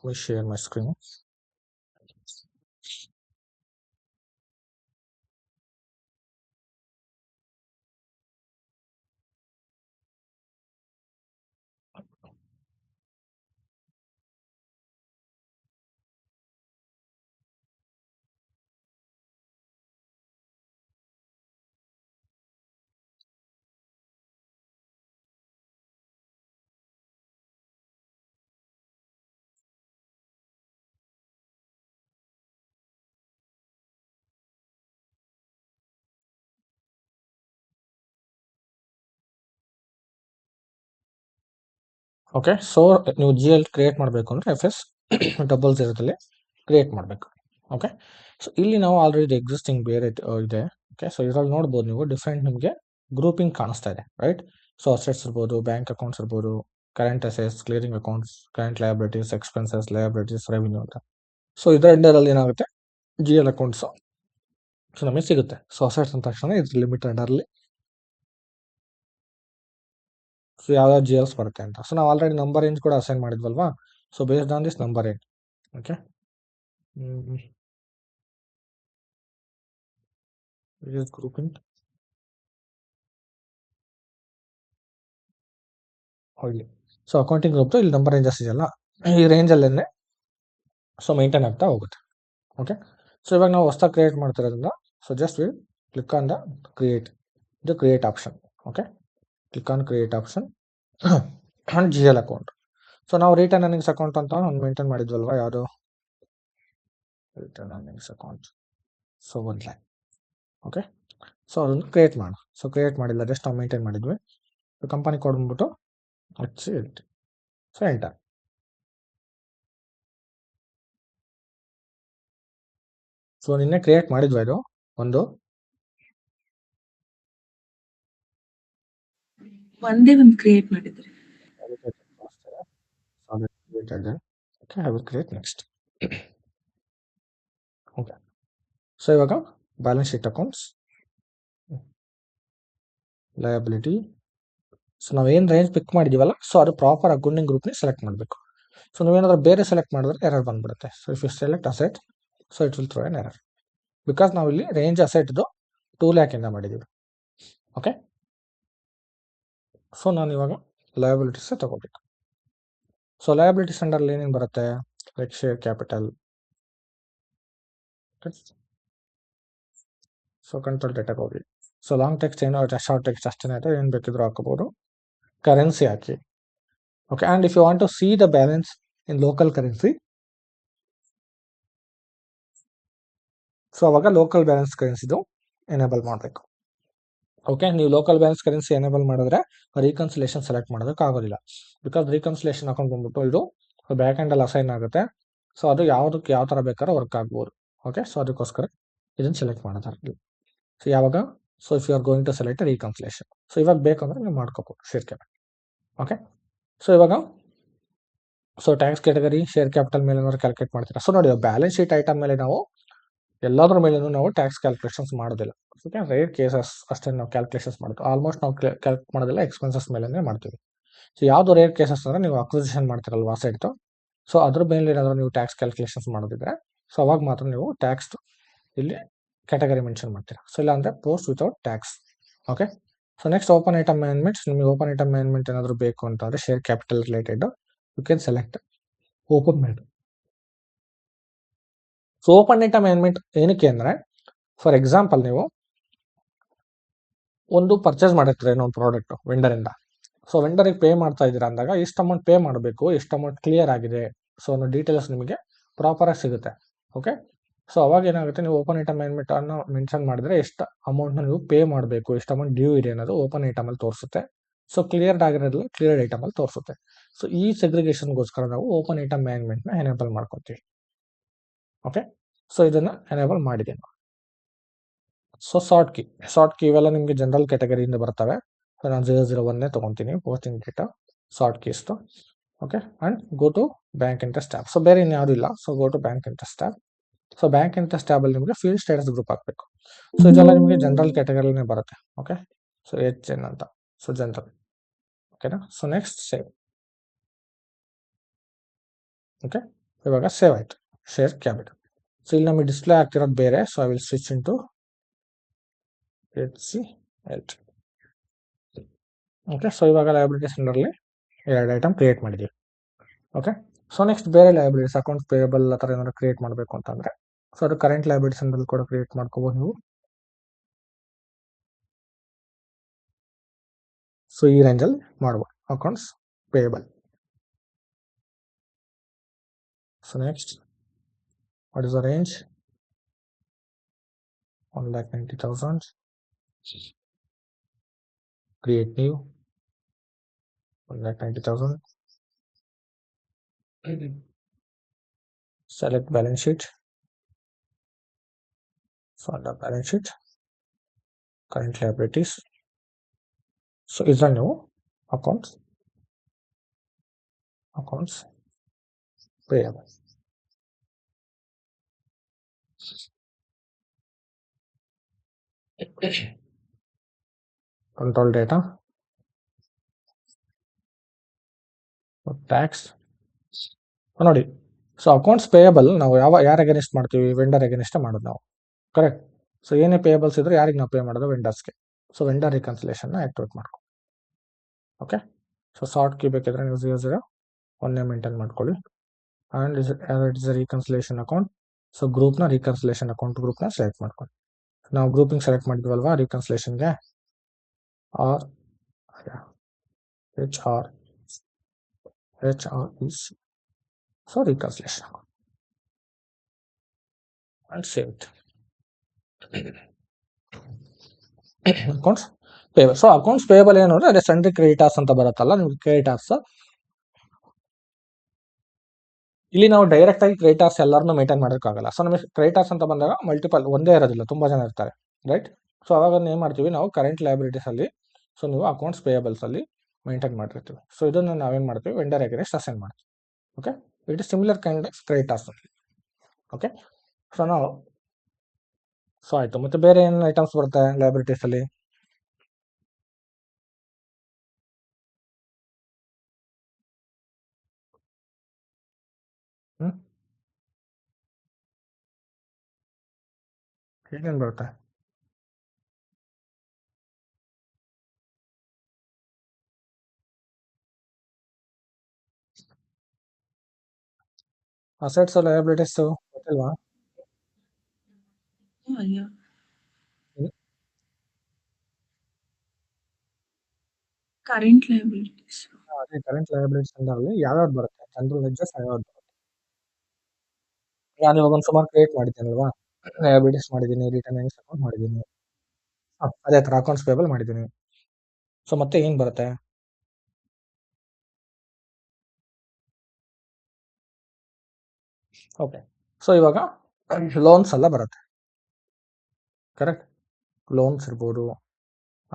Let me share my screen. Okay, so ನೀವು G L create ಮಾಡಬೇಕು ಅಂದರೆ FS00 create ಮಾಡಬೇಕು. ಓಕೆ, ಸೊ ಇಲ್ಲಿ ನಾವು ಆಲ್ರೆಡಿ ಎಕ್ಸಿಸ್ಟಿಂಗ್ ಬೇರೆ ಇದೆ. ಓಕೆ, ಸೊ ಇದರಲ್ಲಿ ನೋಡ್ಬೋದು ನೀವು ಡಿಫ್ರೆಂಟ್ ನಿಮಗೆ ಗ್ರೂಪಿಂಗ್ ಕಾಣಿಸ್ತಾ ಇದೆ, ರೈಟ್? ಸೊ ಅಸೆಟ್ಸ್ ಇರ್ಬೋದು, ಬ್ಯಾಂಕ್ ಅಕೌಂಟ್ಸ್ ಇರ್ಬೋದು, current assets, clearing accounts, current liabilities, expenses, liabilities, revenue ಅಂತ. ಸೊ ಇದರ ಎಂಡರಲ್ಲಿ ಏನಾಗುತ್ತೆ, ಜಿ ಎಲ್ ಅಕೌಂಟ್ಸ್ ಸೊ ನಮಗೆ ಸಿಗುತ್ತೆ. ಸೊ ಅಸೆಟ್ಸ್ ಅಂದ ತಕ್ಷಣ ಇದ್ರ ಲಿಮಿಟ್ ಅಂಡರ್ಲಿ ಸೊ ಯಾವ್ಯಾವ ಜಿ ಎಲ್ಸ್ ಬರುತ್ತೆ ಅಂತ. ಸೊ ನಾವು ಆಲ್ರೆಡಿ ನಂಬರ್ ರೇಂಜ್ ಕೂಡ ಅಸೈನ್ ಮಾಡಿದ್ವಲ್ವಾ? So based on this number range. Okay, grouping ಇಲ್ಲಿ ಸೊ ಅಕೌಂಟಿಂಗ್ ಗ್ರೂಪ್ ಇಲ್ಲಿ ನಂಬರ್ ರೇಂಜಸ್ ಇದೆಯಲ್ಲ, ಈ ರೇಂಜಲ್ಲೇ ಸೊ ಮೇಂಟೈನ್ ಆಗ್ತಾ ಹೋಗುತ್ತೆ. ಓಕೆ, ಸೊ ಇವಾಗ ನಾವು ಹೊಸ ಕ್ರಿಯೇಟ್ ಮಾಡ್ತಿರೋದ್ರಿಂದ so just will click on the create option. Okay, click on create option and G L account. So ನಾವು ರಿಟರ್ನ್ ಅರ್ನಿಂಗ್ಸ್ ಅಕೌಂಟ್ ಅಂತ ಒಂದು ಮೇಂಟೈನ್ ಮಾಡಿದ್ವಲ್ವಾ, ಯಾವುದು return earnings account. So 1 lakh. Okay, so ಅದನ್ನು ಕ್ರಿಯೇಟ್ ಮಾಡೋಣ. ಸೊ ಕ್ರಿಯೇಟ್ ಮಾಡಿಲ್ಲ, just ನಾವು maintain ಮಾಡಿದ್ವಿ. ಸೊ ಕಂಪನಿ ಕೋಡ್ ಬಂದ್ಬಿಟ್ಟು HCLT. So enter. ಸೊ ನಿನ್ನೆ ಕ್ರಿಯೇಟ್ ಮಾಡಿದ್ವಿ ಇದು ಒಂದೇ ಒಂದು ಕ್ರಿಯೇಟ್ ಮಾಡಿದ್ರಿ. Okay, I will create next. Okay, so ಇವಾಗ balance sheet accounts, liability. So ನಾವೇನು ರೇಂಜ್ ಪಿಕ್ ಮಾಡಿದೀವಲ್ಲ, ಸೊ ಅದು ಪ್ರಾಪರ್ ಅಕೌಂಟಿಂಗ್ ಗ್ರೂಪ್ನೇ ಸೆಲೆಕ್ಟ್ ಮಾಡಬೇಕು. ಸೊ ನೀವೇನಾದ್ರೂ ಬೇರೆ ಸೆಲೆಕ್ಟ್ ಮಾಡಿದ್ರೆ ಎರರ್ ಬಂದ್ಬಿಡುತ್ತೆ. So if you select asset, so it will throw an error because ನಾವು ಇಲ್ಲಿ ರೇಂಜ್ ಅಸೆಟ್ದು 2 ಲ್ಯಾಕ್ ಇಂದ ಮಾಡಿದ್ದೀವಿ. ಓಕೆ, ಸೊ ನಾನು ಇವಾಗ ಲಯಬಿಲಿಟೀಸ್ ತಗೋಬೇಕು. ಸೊ ಲಯಬಿಲಿಟೀಸ್ ಅಂಡರ್ಲಿ ಏನೇನು ಬರುತ್ತೆ, like share capital, so control ಡೇಟಾಗೆ ಹೋಗಿ. ಸೊ ಲಾಂಗ್ ಟೆಕ್ಸ್ಟ್ ಏನೋ ಶಾರ್ಟ್ ಟೆಕ್ಸ್ಟ್ ಅಷ್ಟೇ ಆಯ್ತು, ಏನು ಬೇಕಿದ್ರು ಹಾಕೋಬೋದು. ಕರೆನ್ಸಿ ಹಾಕಿ. Okay, and if you want to see the balance in local currency, so ಅವಾಗ ಲೋಕಲ್ ಬ್ಯಾಲೆನ್ಸ್ ಕರೆನ್ಸಿದು ಎನೇಬಲ್ ಮಾಡಬೇಕು. ಓಕೆ, ನೀವು ಲೋಕಲ್ ಬ್ಯಾಲೆನ್ಸ್ ಕರೆನ್ಸಿ ಎನೇಬಲ್ ಮಾಡಿದ್ರೆ ರೀಕನ್ಸಿಲೇಷನ್ ಸೆಲೆಕ್ಟ್ ಮಾಡೋದಕ್ಕೆ ಆಗೋದಿಲ್ಲ. ಬಿಕಾಸ್ ರೀಕನ್ಸಿಲೇಷನ್ ಅಕೌಂಟ್ ಬಂದ್ಬಿಟ್ಟು ಇದು ಬ್ಯಾಕ್ ಹ್ಯಾಂಡಲ್ಲಿ ಅಸೈನ್ ಆಗುತ್ತೆ. ಸೊ ಅದು ಯಾವುದಕ್ಕೆ ಯಾವ ಥರ ಬೇಕಾದ್ರೂ ವರ್ಕ್ ಆಗ್ಬೋದು. ಓಕೆ, ಸೊ ಅದಕ್ಕೋಸ್ಕರ ಇದನ್ನು ಸೆಲೆಕ್ಟ್ ಮಾಡೋದಾಗಿಲ್ಲ. ಸೊ ಯಾವಾಗ, so if you are going to select reconciliation, so ಇವಾಗ ಬೇಕಂದ್ರೆ ನೀವು ಮಾಡ್ಕೋಬೋದು ಶೇರ್ ಕ್ಯಾಪಿಟಲ್. ಓಕೆ, ಸೊ ಇವಾಗ so tax category share capital ಮೇಲೆ ಏನಾದ್ರು ಕ್ಯಾಲ್ಕುಲೇಟ್ ಮಾಡ್ತೀರಾ. ಸೊ ನೋಡಿ, ಬ್ಯಾಲೆನ್ಸ್ ಶೀಟ್ ಐಟಮ್ ಮೇಲೆ ನಾವು ಎಲ್ಲಾದ್ರ ಮೇಲೂ ನಾವು ಟ್ಯಾಕ್ಸ್ ಕ್ಯಾಲ್ಕುಲೇಷನ್ಸ್ ಮಾಡೋದಿಲ್ಲ. ಓಕೆ, ರೇರ್ ಕೇಸಸ್ ಅಷ್ಟೇ ನಾವು ಕ್ಯಾಲ್ಕುಲೇಷನ್ಸ್ ಮಾಡೋದು. ಆಲ್ಮೋಸ್ಟ್ ನಾವು ಕ್ಯಾಲ್ಕ್ ಮಾಡೋದಿಲ್ಲ, ಎಕ್ಸ್ಪೆನ್ಸಸ್ ಮೇಲೆ ಮಾಡ್ತೀವಿ. ಸೊ ಯಾವುದು ರೇರ್ ಕೇಸಸ್ ಅಂದರೆ ನೀವು ಅಕ್ವಿಸಿಷನ್ ಮಾಡ್ತೀರಲ್ವಾ ಅಸೆಟ್ದು, ಸೊ ಅದ್ರ ಮೇಲೆ ಏನಾದರೂ ನೀವು ಟ್ಯಾಕ್ಸ್ ಕ್ಯಾಲ್ಕುಲೇಷನ್ಸ್ ಮಾಡೋದಿದ್ರೆ ಸೊ ಅವಾಗ ಮಾತ್ರ ನೀವು ಟ್ಯಾಕ್ಸ್ ಇಲ್ಲಿ ಕ್ಯಾಟಗರಿ ಮೆನ್ಷನ್ ಮಾಡ್ತೀರಾ. ಸೊ ಇಲ್ಲ ಅಂದರೆ post without tax. Okay, so next open item management. ನಿಮಗೆ ಓಪನ್ ಐಟಮ್ ಮ್ಯಾನೇಜ್ಮೆಂಟ್ ಏನಾದರೂ ಬೇಕು ಅಂತಂದರೆ share capital related you can select open ಮಾಡಿ. ಸೊ ಓಪನ್ ಐಟಮ್ ಮ್ಯಾನೇಜ್ಮೆಂಟ್ ಏನಕ್ಕೆ ಅಂದರೆ, ಫಾರ್ ಎಕ್ಸಾಂಪಲ್ ನೀವು ಒಂದು ಪರ್ಚೇಸ್ ಮಾಡಿರ್ತೀರ ಏನೋ ಒಂದು ಪ್ರಾಡಕ್ಟ್ ವೆಂಡರಿಂದ. ಸೊ ವೆಂಡರಿಗೆ ಪೇ ಮಾಡ್ತಾ ಇದ್ದೀರಾ ಅಂದಾಗ ಎಷ್ಟು ಅಮೌಂಟ್ ಪೇ ಮಾಡಬೇಕು, ಎಷ್ಟು ಅಮೌಂಟ್ ಕ್ಲಿಯರ್ ಆಗಿದೆ, ಸೊ ಅನ್ನೋ ಡೀಟೇಲ್ಸ್ ನಿಮಗೆ ಪ್ರಾಪರಾಗಿ ಸಿಗುತ್ತೆ. ಓಕೆ, ಸೊ ಅವಾಗ ಏನಾಗುತ್ತೆ, ನೀವು ಓಪನ್ ಐಟಮ್ ಮ್ಯಾನೇಜ್ಮೆಂಟ್ ಅನ್ನು ಮೆನ್ಷನ್ ಮಾಡಿದ್ರೆ ಎಷ್ಟು ಅಮೌಂಟ್ನ ನೀವು ಪೇ ಮಾಡಬೇಕು, ಎಷ್ಟು ಅಮೌಂಟ್ ಡ್ಯೂ ಇದೆ ಅನ್ನೋದು ಓಪನ್ ಐಟಮಲ್ಲಿ ತೋರಿಸುತ್ತೆ. ಸೊ ಕ್ಲಿಯರ್ಡ್ ಆಗಿರೋದಿಲ್ಲ, ಕ್ಲಿಯರ್ಡ್ ಐಟಮಲ್ಲಿ ತೋರಿಸುತ್ತೆ. ಸೊ ಈ ಸೆಗ್ರಿಗೇಷನ್ಗೋಸ್ಕರ ನಾವು ಓಪನ್ ಐಟಮ್ ಮ್ಯಾನೇಜ್ಮೆಂಟ್ನ ಎನೇಬಲ್ ಮಾಡ್ಕೊತೀವಿ. ಓಕೆ, ಸೊ ಇದನ್ನು ಎನೇಬಲ್ ಮಾಡಿದ್ದೀನಿ. ಸೊ ಶಾರ್ಟ್ ಕೀ ಇವೆಲ್ಲ ನಿಮಗೆ ಜನರಲ್ ಕ್ಯಾಟಗರಿಯಿಂದ ಬರ್ತವೆ. ಸೊ ನಾನು 001 ತೊಗೊತೀನಿ ಪೋಸ್ಟಿಂಗ್ ಡೇಟಾ ಶಾರ್ಟ್ ಕೀಸ್ದು. Okay, and go to bank interest tab. So ಬೇರೆ ಇನ್ಯಾವುದೂ ಇಲ್ಲ. So go to bank interest tab. So bank interest ಟ್ಯಾಬಲ್ಲಿ ನಿಮಗೆ ಫೀಲ್ಡ್ ಸ್ಟೇಟಸ್ ಗ್ರೂಪ್ ಹಾಕಬೇಕು. ಸೊ ಇದೆಲ್ಲ ನಿಮಗೆ ಜನರಲ್ ಕ್ಯಾಟಗರಿನೇ ಬರುತ್ತೆ. ಓಕೆ, ಸೊ HN ಅಂತ, ಸೊ ಜನರಲ್. ಓಕೆನಾ, ಸೊ ನೆಕ್ಸ್ಟ್ ಸೇವ್. ಓಕೆ, ಇವಾಗ ಸೇವ್ ಆಯಿತು ಶೇರ್ ಕ್ಯಾಪಿಟಲ್. ಸೊ ಇಲ್ಲಿ ನಮಗೆ ಡಿಸ್ಪ್ಲೇ ಆಗ್ತಿರೋದು ಬೇರೆ. So I will switch into HCL. Okay, so ಇವಾಗ ಲಯಬಿಲಿಟೀಸ್ ಅಂಡರ್ಲಿ 2 ಐಟಮ್ ಕ್ರಿಯೇಟ್ ಮಾಡಿದ್ದೀವಿ. ಓಕೆ, ಸೊ ನೆಕ್ಸ್ಟ್ ಬೇರೆ ಲಯಬಿಲಿಟೀಸ್ ಅಕೌಂಟ್ ಪೇಯಬಲ್ ಆ ಥರ ಏನಾದ್ರು ಕ್ರಿಯೇಟ್ ಮಾಡಬೇಕು ಅಂತಂದರೆ, ಸೊ ಅದು ಕರೆಂಟ್ ಲಯಬಿಲಿಟೀಸ್ ಅಂಡರ್ಲಿ ಕೂಡ ಕ್ರಿಯೇಟ್ ಮಾಡ್ಕೋಬೋದು ನೀವು. ಸೊ ಈ ರೇಂಜಲ್ಲಿ ಮಾಡ್ಬೋದು accounts payable. So next what is the range? 1,90,000. Create new 1,90,000. Select balance sheet. So under balance sheet, current liabilities. So is the new accounts payable. Control data. Tax ನೋಡಿ. So accounts payable ನಾವು ಯಾರು against ಮಾಡ್ತೀವಿ? Vendor against ಮಾಡೋದು ನಾವು, correct. So ಏನೇ payables ಇದ್ರೆ ಯಾರಿಗೆ ನಾವು ಪೇ ಮಾಡೋದು? ವೆಂಡರ್ಸ್ಗೆ. ಸೊ ವೆಂಡರ್ ರಿಕನ್ಸಿಲೇಷನ್ನ ಆ್ಯಕ್ಟಿವೇಟ್ ಮಾಡ್ಕೊ. ಓಕೆ, ಸೊ ಶಾರ್ಟ್ ಕೀ ಬೇಕಿದ್ರೆ ನೀವು 001 ಮೇಂಟೈನ್ ಮಾಡ್ಕೊಳ್ಳಿ. And it is a reconciliation account. So ಗ್ರೂಪ್ನ ರಿಕನ್ಸಿಲೇಷನ್ ಅಕೌಂಟ್ ಗ್ರೂಪ್ನ ಸೆಲೆಕ್ಟ್ ಮಾಡ್ಕೊಳ್ಳಿ. ನಾವು ಗ್ರೂಪಿಂಗ್ ಸೆಲೆಕ್ಟ್ ಮಾಡಿದ್ವಲ್ವಾ ರಿಕನ್ಸಿಲೇಷನ್ಗೆ, or HREC. So reconciliation and save it. Accounts payable. So accounts payable ಏನು ಅಂದರೆ ಅದೇ ಸೆಂಟ್ರಿ ಕ್ರೆಡಿಟಾರ್ಸ್ ಅಂತ ಬರುತ್ತಲ್ಲ ನಿಮ್ಗೆ ಕ್ರೆಡಿಟಾರ್ಸ್. ಇಲ್ಲಿ ನಾವು ಡೈರೆಕ್ಟ್ ಆಗಿ ಕ್ರೆಡಿಟಾರ್ಸ್ ಎಲ್ಲರನ್ನೂ ಮೇಂಟೈನ್ ಮಾಡೋಕ್ಕಾಗಲ್ಲ. ಸೊ ನಮಗೆ ಕ್ರೆಡಿಟಾರ್ಸ್ ಅಂತ ಬಂದಾಗ ಮಲ್ಟಿಪಲ್ ಒಂದೇ ಇರೋದಿಲ್ಲ, ತುಂಬ ಜನ ಇರ್ತಾರೆ, ರೈಟ್. ಸೊ ಅವಾಗ ಏನು ಮಾಡ್ತೀವಿ ನಾವು ಕರೆಂಟ್ ಲಯಬಿಲಿಟೀಸ್ ಅಲ್ಲಿ, ಸೊ ನೀವು ಅಕೌಂಟ್ಸ್ ಪೇಯಬಲ್ಸ್ ಅಲ್ಲಿ ಮೇಂಟೈನ್ ಮಾಡಿರ್ತೀವಿ. ಸೊ ಇದನ್ನು ನಾವೇನು ಮಾಡ್ತೀವಿ? ವೆಂಡರ್ ಅಗೇನ್ಸ್ಟ್ ಅಸೈನ್ ಮಾಡ್ತೀವಿ. Okay, it is similar kind of creditors. Okay, so ನಾವು ಸೊ ಆಯಿತು. ಮತ್ತು ಬೇರೆ ಏನು ಐಟಮ್ಸ್ ಬರುತ್ತೆ ಲಯಬಿಲಿಟೀಸ್ ಅಲ್ಲಿ? ಏನೇನು ಬರುತ್ತೆ? ಅಸೆಟ್ಸ್ ಲಯಬಿಲಿಟೀಸ್ ಗೊತ್ತಿಲ್ವಾ? Yeah. Current liabilities. ಅದೇ ಕರೆಂಟ್ ಲಯಬಿಲಿಟೀಸ್ ಅಂದಲ್ಲಿ ಯಾವ್ಯಾವ್ದು ಬರುತ್ತೆ? ಜನರಲ್ ಲೆಡ್ಜರ್ಸ್ ಯಾವ್ಯಾವ್ದು ಬರುತ್ತೆ? ನಾನು ಇವಾಗ ಒಂದು ಸುಮಾರು ಕ್ರಿಯೇಟ್ ಮಾಡಿದ್ದೀನಲ್ವಾ, ಲಯಬಿಲಿಟೀಸ್ ಮಾಡಿದ್ದೀನಿ, ರಿಟರ್ನ್ ಎರ್ನಿಂಗ್ಸ್ ಅಕೌಂಟ್ ಮಾಡಿದ್ದೀನಿ, ಅದೇ ಥರ ಅಕೌಂಟ್ಸ್ ಪೇಬಲ್ ಮಾಡಿದ್ದೀನಿ. ಸೊ ಮತ್ತೆ ಏನು ಬರುತ್ತೆ? ಓಕೆ, ಸೊ ಇವಾಗ ಲೋನ್ಸ್ ಎಲ್ಲ ಬರುತ್ತೆ, ಕರೆಕ್ಟ್. ಲೋನ್ಸ್ ಇರ್ಬೋದು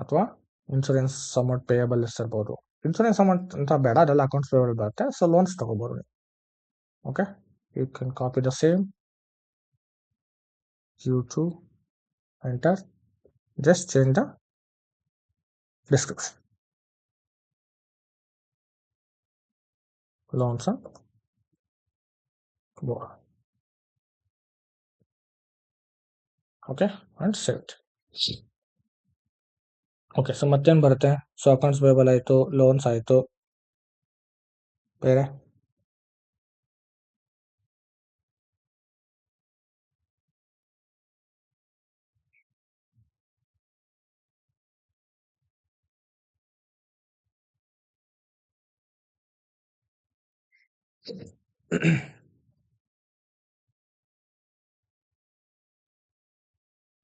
ಅಥವಾ ಇನ್ಶೂರೆನ್ಸ್ ಅಮೌಂಟ್ ಪೇಯಬಲ್ಸ್ ಇರ್ಬೋದು. ಇನ್ಶೂರೆನ್ಸ್ ಅಮೌಂಟ್ ಅಂತ ಬೇಡ, ಅದೆಲ್ಲ ಅಕೌಂಟ್ಸ್ ಪೇಬಲ್ ಬರುತ್ತೆ. ಸೊ ಲೋನ್ಸ್ ತಗೋಬೋದು. Okay, you can copy the same, you to enter, just change the description. Loans and borrow. Okay, and save it. Okay, so ಮತ್ತೇನು ಬರುತ್ತೆ? So accounts payable ಆಯಿತು, loans ಆಯಿತು, ಬೇರೆ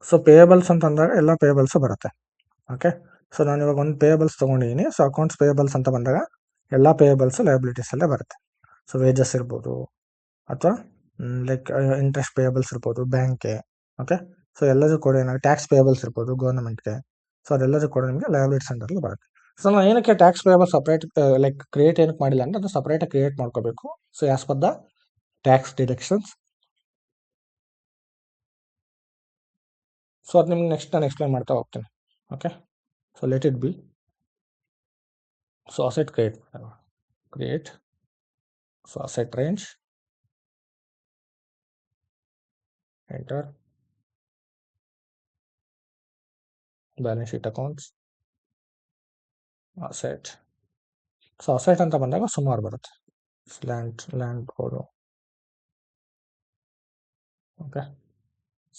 ಸೊ ಪೇಯಬಲ್ಸ್ ಅಂತಂದಾಗ ಎಲ್ಲ ಪೇಯಬಲ್ಸು ಬರುತ್ತೆ. ಓಕೆ, ಸೊ ನಾನು ಇವಾಗ ಒಂದು ಪೇಯಬಲ್ಸ್ ತೊಗೊಂಡಿದ್ದೀನಿ. ಸೊ ಅಕೌಂಟ್ಸ್ ಪೇಯಬಲ್ಸ್ ಅಂತ ಬಂದಾಗ ಎಲ್ಲ ಪೇಯಬಲ್ಸು ಲಯಬಿಲಿಟೀಸಲ್ಲೇ ಬರುತ್ತೆ. ಸೊ ವೇಜಸ್ ಇರ್ಬೋದು ಅಥವಾ ಲೈಕ್ ಇಂಟ್ರೆಸ್ಟ್ ಪೇಯಬಲ್ಸ್ ಇರ್ಬೋದು ಬ್ಯಾಂಕ್ಗೆ. ಓಕೆ, ಸೊ ಎಲ್ಲದೂ ಕೂಡ ಏನಾಗುತ್ತೆ? ಟ್ಯಾಕ್ಸ್ ಪೇಯಬಲ್ಸ್ ಇರ್ಬೋದು ಗೌರ್ಮೆಂಟ್ಗೆ. ಸೊ ಅದೆಲ್ಲದೂ ಕೂಡ ನಿಮಗೆ ಲಯಬಿಲಿಟೀಸ್ ಅಂಡರ್ಲಿ ಬರುತ್ತೆ. ಸೊ ನಾನು ಏನಕ್ಕೆ tax payable separate like create ಏನಕ್ಕೆ ಮಾಡಿಲ್ಲ ಅಂದರೆ ಅದು ಸಪ್ರೇಟಾಗಿ ಕ್ರಿಯೇಟ್ ಮಾಡ್ಕೋಬೇಕು. So as per the tax deductions. So ಅದು ನಿಮ್ಗೆ ನೆಕ್ಸ್ಟ್ ನಾನು ಎಕ್ಸ್ಪ್ಲೈನ್ ಮಾಡ್ತಾ ಹೋಗ್ತೀನಿ. Okay, so let it be. So asset create, so asset range enter. Balance sheet accounts, asset. So asset ಅಂತ ಬಂದಾಗ ಸುಮಾರು ಬರುತ್ತೆ. Land board. Okay.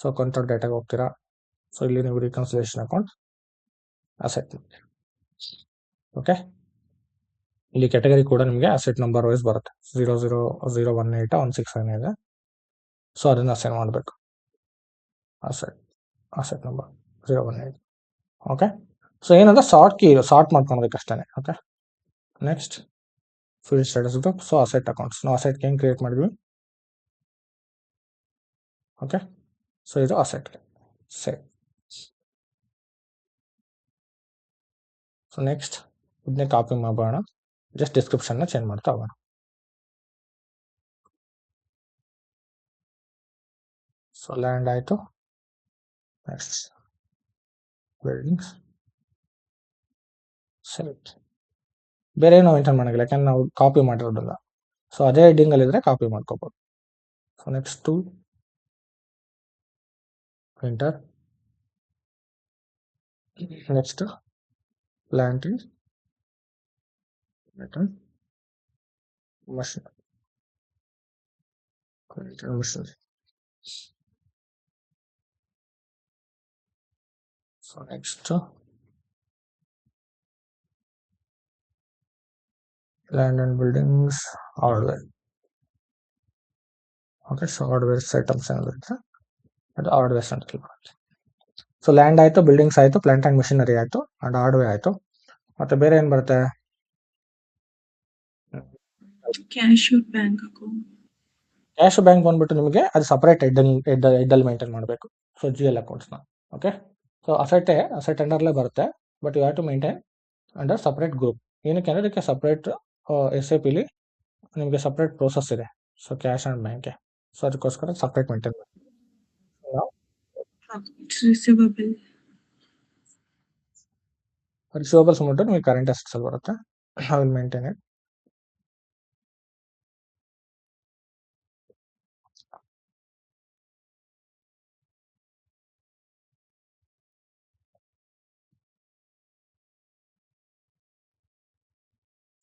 So control ಡೇಟಾಗೆ ಹೋಗ್ತೀರಾ. ಸೊ ಇಲ್ಲಿ ನೀವು ರಿಕನ್ಸಿಲೇಷನ್ ಅಕೌಂಟ್ ಅಸೆಟ್. ಓಕೆ. ಇಲ್ಲಿ ಕ್ಯಾಟಗರಿ ಕೂಡ ನಿಮಗೆ ಅಸೆಟ್ ನಂಬರ್ ವೈಸ್ ಬರುತ್ತೆ. 00018169 ಇದೆ. ಸೊ ಅದನ್ನು ಅಸೈನ್ ಮಾಡಬೇಕು. Asset number 018. ಓಕೆ. ಸೊ ಏನಂದ್ರೆ ಸಾರ್ಟ್ ಮಾಡ್ಕೊಳ್ಬೇಕು ಅಷ್ಟೇ. ಓಕೆ. ನೆಕ್ಸ್ಟ್ ಫೀಲ್ಡ್ ಸ್ಟೇಟಸ್ ಇದು. ಸೊ ಅಸೆಟ್ ಅಕೌಂಟ್ಸ್ ನಾವು ಅಸೆಟ್ಗೆ ಹೆಂಗೆ ಕ್ರಿಯೇಟ್ ಮಾಡಿದ್ವಿ. ಓಕೆ. ಸೊ ಇದು ಅಸೆಟ್ಗೆ ಸೇವ್. ಸೊ ನೆಕ್ಸ್ಟ್ ಇದನ್ನೇ ಕಾಪಿ ಮಾಡೋಣ. ಜಸ್ಟ್ ಡಿಸ್ಕ್ರಿಪ್ಷನ್ನ ಚೇಂಜ್ ಮಾಡ್ತಾ ಹೋಗೋಣ. ಸೊ ಲ್ಯಾಂಡ್ ಆಯಿತು. Next buildings, select. ಬೇರೆ ಏನೋ ಮೆಂಟೈನ್ ಮಾಡೋಂಗಿಲ್ಲ, ಯಾಕಂದ್ರೆ ನಾವು ಕಾಪಿ ಮಾಡಿರೋದಿಲ್ಲ. ಸೊ ಅದೇ ಹೆಡ್ಡಿಂಗಲ್ಲಿದ್ದರೆ ಕಾಪಿ ಮಾಡ್ಕೋಬೋದು. So next enter. Next land machine. So next land and buildings hardware. Okay. So hardware items ಏನಾಗುತ್ತೆ ಅದು ಹಾರ್ಡ್ವೇರ್ಸ್ ಅಂತ ಕ್ಲಿಕ್ ಮಾಡಿ. ಸೊ ಲ್ಯಾಂಡ್ ಆಯಿತು, ಬಿಲ್ಡಿಂಗ್ಸ್ ಆಯಿತು, ಪ್ಲಾಂಟ್ ಆ್ಯಂಡ್ ಮಿಷನರಿ ಆಯಿತು, ಆ್ಯಂಡ್ ಹಾರ್ಡ್ವೇರ್ ಆಯಿತು. ಮತ್ತು ಬೇರೆ ಏನು ಬರುತ್ತೆ. Cash bank account. Cash bank ಬಂದ್ಬಿಟ್ಟು ನಿಮಗೆ ಅದು ಸಪ್ರೇಟ್ ಹೆಡ್ಡಲ್ಲಿ ಮೇಂಟೈನ್ ಮಾಡಬೇಕು. ಸೊ GL ಅಕೌಂಟ್ಸ್ನ. ಓಕೆ. ಸೊ ಅಸೆಟ್ ಅಂಡರ್ಲೇ ಬರುತ್ತೆ, but you have to maintain under separate group. ಏನಕ್ಕೆ ಅಂದರೆ ಇದಕ್ಕೆ ಸಪ್ರೇಟ್ SAPಲಿ ನಿಮಗೆ ಸಪ್ರೇಟ್ ಪ್ರೋಸೆಸ್ ಇದೆ. ಸೊ ಕ್ಯಾಶ್ ಆ್ಯಂಡ್ ಬ್ಯಾಂಕ್ಗೆ. ಸೊ ಅದಕ್ಕೋಸ್ಕರ ಸಪ್ರೇಟ್ ಮೇಂಟೈನ್ ಮಾಡಿ. ರಿಸೀವಬಲ್ಸ್ ಬಂದ್ಬಿಟ್ಟು ನಿಮಗೆ ಕರೆಂಟ್ ಅಸೆಟ್ಸಲ್ಲಿ ಬರುತ್ತೆ. I will maintain it.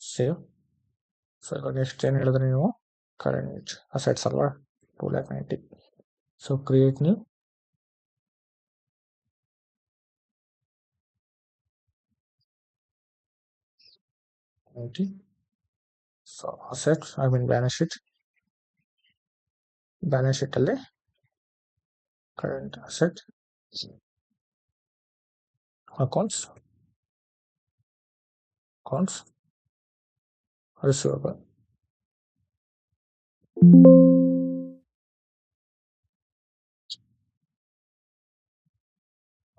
Save. So ಇವಾಗ ಎಷ್ಟು ಏನು ಹೇಳಿದ್ರೆ ನೀವು ಕರೆಂಟ್ ಅಸೆಟ್ಸ್ ಅಲ್ವಾ 290. So create new. So assets balance ಶೀಟಲ್ಲಿ current asset accounts receivable.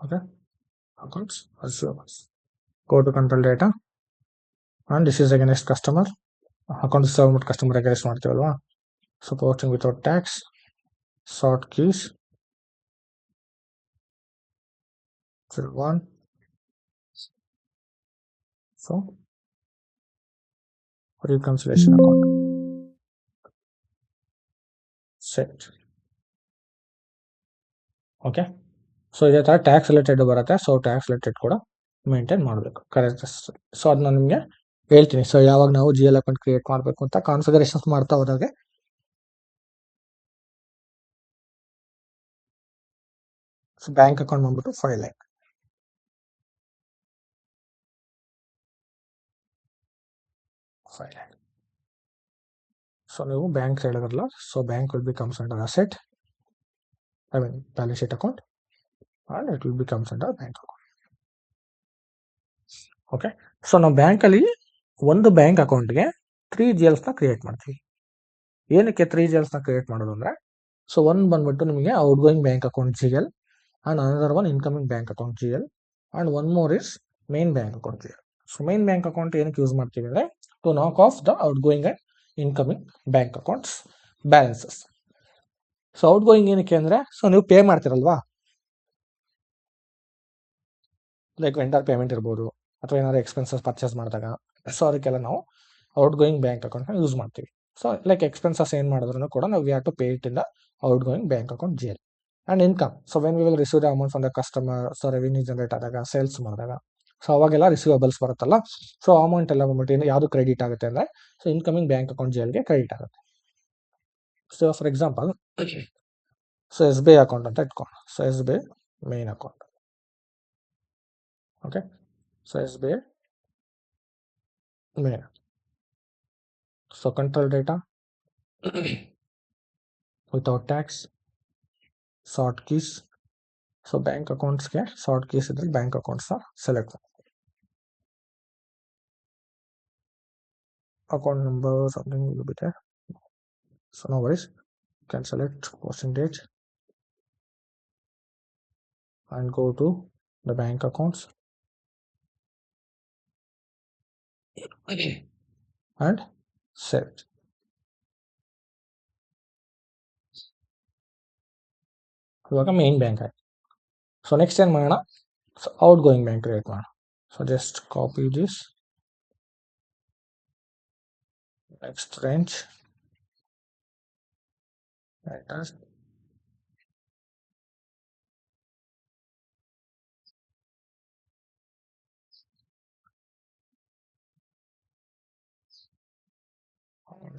Okay. Accounts receivables. Go to control data and this is against customer. Account receivable customer against ಮಾಡ್ತೀವಲ್ವಾ. So posting without tax, sort keys, fill 1. So reconciliation account set. Okay. So ಇದೇ ಥರ tax related ಬರುತ್ತೆ. So tax related ಕೂಡ maintain ಮಾಡಬೇಕು correct. So ಅದನ್ನ ನಿಮಗೆ ಹೇಳ್ತೀನಿ. So ಯಾವಾಗ ನಾವು GL ಅಕೌಂಟ್ ಕ್ರಿಯೇಟ್ ಮಾಡಬೇಕು ಅಂತ ಕಾನ್ಫಿಗರೇಷನ್ಸ್ ಮಾಡ್ತಾ ಹೋದಾಗೆ ಸೊ ಬ್ಯಾಂಕ್ ಅಕೌಂಟ್ ಬಂದ್ಬಿಟ್ಟು 5 lakh. ಸೊ ನೀವು ಬ್ಯಾಂಕ್ ಹೇಳಿದ್ರಲ್ಲ, so bank will becomes under asset, balance sheet account, and it will becomes under bank account. Okay. So ನಾವು ಬ್ಯಾಂಕಲ್ಲಿ ಒಂದು ಬ್ಯಾಂಕ್ ಅಕೌಂಟ್ಗೆ 3 GLsನ ಕ್ರಿಯೇಟ್ ಮಾಡ್ತೀವಿ. ಏನಕ್ಕೆ 3 GLsನ ಕ್ರಿಯೇಟ್ ಮಾಡೋದು ಅಂದರೆ, ಸೊ ಒಂದು ಬಂದ್ಬಿಟ್ಟು ನಿಮಗೆ out going bank account GL, and another one incoming bank account GL, and one more is main bank account GL. So main bank account ಏನಕ್ಕೆ ಯೂಸ್ ಮಾಡ್ತೀವಿ ಅಂದರೆ ಟು ನಾಕ್ of the outgoing and incoming bank accounts balances. So out going ಏನಕ್ಕೆ ಅಂದರೆ, so ನೀವು pay ಮಾಡ್ತಿರಲ್ವಾ, like vendor payment ಇರ್ಬೋದು ಅಥವಾ ಏನಾದ್ರು ಎಕ್ಸ್ಪೆನ್ಸಸ್ ಪರ್ಚೇಸ್ ಮಾಡಿದಾಗ, ಸೊ ಅದಕ್ಕೆಲ್ಲ ನಾವು ಔಟ್ ಗೋಯಿಂಗ್ ಬ್ಯಾಂಕ್ ಅಕೌಂಟ್ನ ಯೂಸ್ ಮಾಡ್ತೀವಿ. ಸೊ ಲೈಕ್ ಎಕ್ಸ್ಪೆನ್ಸಸ್ ಏನು ಮಾಡಿದ್ರು ಕೂಡ ನಾವು we have to pay it in the outgoing bank account GL. And income. So when we will receive the amount from the customer, so revenue generate ಆದಾಗ, sales ಮಾಡಿದಾಗ, so ಅವಾಗೆಲ್ಲ receivables ಬರುತ್ತಲ್ಲ, so amount ಎಲ್ಲ ಬಂದ್ಬಿಟ್ಟು ಯಾವುದು credit ಆಗುತ್ತೆ ಅಂದರೆ, so incoming bank account ಜಿಎಲ್ಗೆ ಕ್ರೆಡಿಟ್ ಆಗುತ್ತೆ. So for example, so S B I account ಅಂತ ಇಟ್ಕೊಂಡು, so S B I main account. Okay, so S B I main. So control data without tax, short keys. So bank ಅಕೌಂಟ್ಸ್ಗೆ short keys ಇದ್ರೆ bank ಅಕೌಂಟ್ಸ್ನ select ಮಾಡಿ. Account number something will be there. So no worries, you can select percentage and go to the bank accounts and save it. ಇವಾಗ main bank ಆಯ್ತು. So next ಏನು ಮಾಡೋಣ, so outgoing bank create ಮಾಡೋಣ. So just copy this, next range, enter.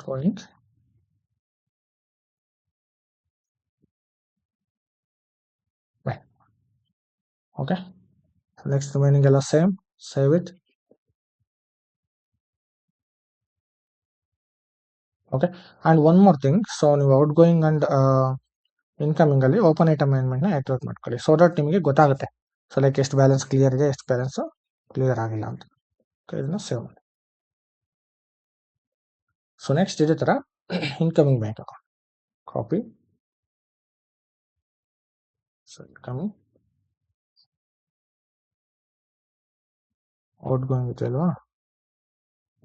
Going, okay. Next remaining ಎಲ್ಲ same, save it. Okay, and one more thing, so ನೀವು outgoing and incoming ಅಲ್ಲಿ open item ಅಮೆಂಡ್ಮೆಂಟ್ನ activate ಮಾಡ್ಕೊಳ್ಳಿ. So that ನಿಮಗೆ ಗೊತ್ತಾಗುತ್ತೆ, so like ಎಷ್ಟು balance clear ಇದೆ, ಎಷ್ಟು ಬ್ಯಾಲೆನ್ಸ್ ಕ್ಲಿಯರ್ ಆಗಿಲ್ಲ ಅಂತ. ಇದನ್ನ ಸೇವ್ ಮಾಡಿ. ಸೊ ನೆಕ್ಸ್ಟ್ ಇದೇ ಥರ incoming bank account copy. So incoming, outgoing ಇದೆ ಅಲ್ವಾ,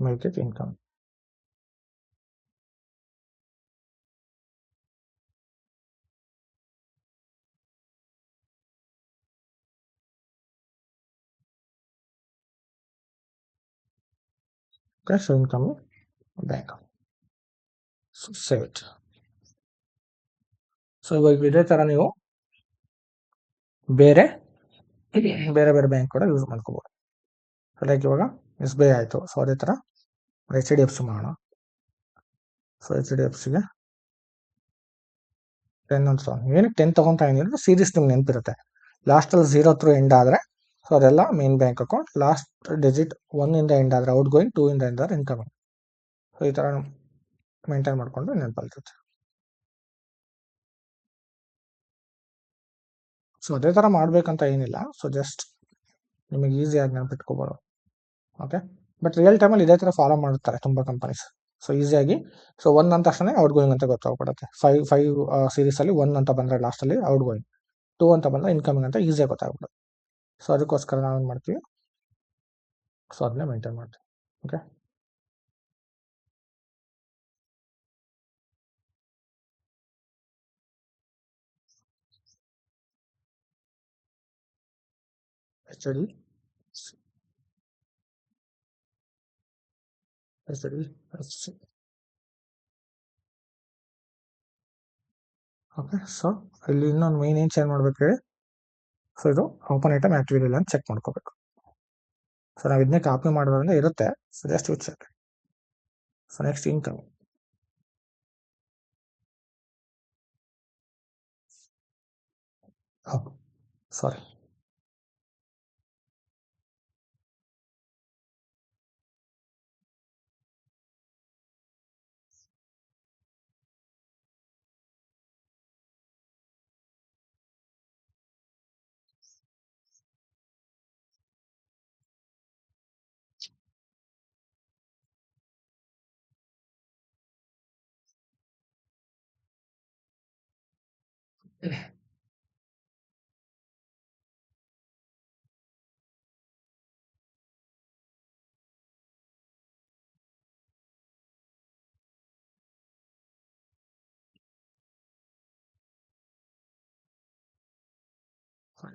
make it income. Okay, so incoming bank. So save it. So ಇವಾಗ ಇದೇ ಥರ ನೀವು ಬೇರೆ ಬೇರೆ ಬ್ಯಾಂಕ್ ಕೂಡ ಯೂಸ್ ಮಾಡ್ಕೋಬೋದು. ಲೈಕ್ ಇವಾಗ ಎಸ್ ಬಿ ಐ ಆಯಿತು, ಸೊ ಅದೇ ಥರ ಎಚ್ ಡಿ ಎಫ್ ಸಿ ಮಾಡೋಣ. ಸೊ ಎಚ್ ಡಿ ಎಫ್ ಸಿಗೆ 10 ಅಂತ ಏನಕ್ಕೆ 10 ತೊಗೊತಾ ಏನಿದ್ರೆ ಸೀರೀಸ್ ನಿಮ್ಗೆ ನೆನಪಿರುತ್ತೆ. ಲಾಸ್ಟಲ್ಲಿ 0 ಥ್ರೂ ಎಂಡ್ ಆದರೆ ಸೊ ಅದೆಲ್ಲ main bank account, last digit 1 ಇಂದ ಎಂಡ್ ಆದರೆ ಔಟ್ ಗೋಯಿಂಗ್, 2 ಇಂದ ಎಂಡ್ ಆದರೆ ಇನ್ಕಮಿಂಗ್. ಸೊ ಈ ಥರ ಮೇಂಟೈನ್ ಮಾಡಿಕೊಂಡು ನೆನಪಲ್ತೈತೆ. ಸೊ ಅದೇ ಥರ ಮಾಡಬೇಕಂತ ಏನಿಲ್ಲ, ಸೊ ಜಸ್ಟ್ ನಿಮಗೆ ಈಸಿಯಾಗಿ ನೆನಪಿಟ್ಕೋಬೋದು. ಓಕೆ, ಬಟ್ ರಿಯಲ್ ಟೈಮಲ್ಲಿ ಇದೇ ಥರ ಫಾಲೋ ಮಾಡ್ತಾರೆ ತುಂಬ ಕಂಪನೀಸ್. ಸೊ ಈಸಿಯಾಗಿ, ಸೊ 1 ಅಂದ ತಕ್ಷಣ ಔಟ್ ಗೋಯಿಂಗ್ ಅಂತ ಗೊತ್ತಾಗ್ಬಿಡುತ್ತೆ. 5 ಸೀರೀಸಲ್ಲಿ 1 ಅಂತ ಬಂದರೆ ಲಾಸ್ಟಲ್ಲಿ ಔಟ್ ಗೋಯಿಂಗ್, 2 ಅಂತ ಬಂದರೆ ಇನ್ಕಮಿಂಗ್ ಅಂತ ಈಸಿಯಾಗಿ ಗೊತ್ತಾಗ್ಬಿಡುತ್ತೆ. ಸೊ ಅದಕ್ಕೋಸ್ಕರ ನಾವೇನು ಮಾಡ್ತೀವಿ, ಸೊ ಅದನ್ನೇ ಮೇಂಟೈನ್ ಮಾಡ್ತೀವಿ. Okay, H D okay. So ಇಲ್ಲಿ ಇನ್ನೊಂದು ಮೇನ್ ಏನು ಚೇಂಜ್ ಮಾಡ್ಬೇಕು ಹೇಳಿ, ಸೊ ಇದು ಓಪನ್ ಐಟಮ್ ಆಕ್ಟಿವ್ ಇಲ್ಲ ಅಂತ ಚೆಕ್ ಮಾಡ್ಕೋಬೇಕು. ಸೊ ನಾವು ಇದನ್ನೇ ಕಾಪಿ ಮಾಡೋದ್ರಿಂದ ಇರುತ್ತೆ, so just use check. So next income, sorry,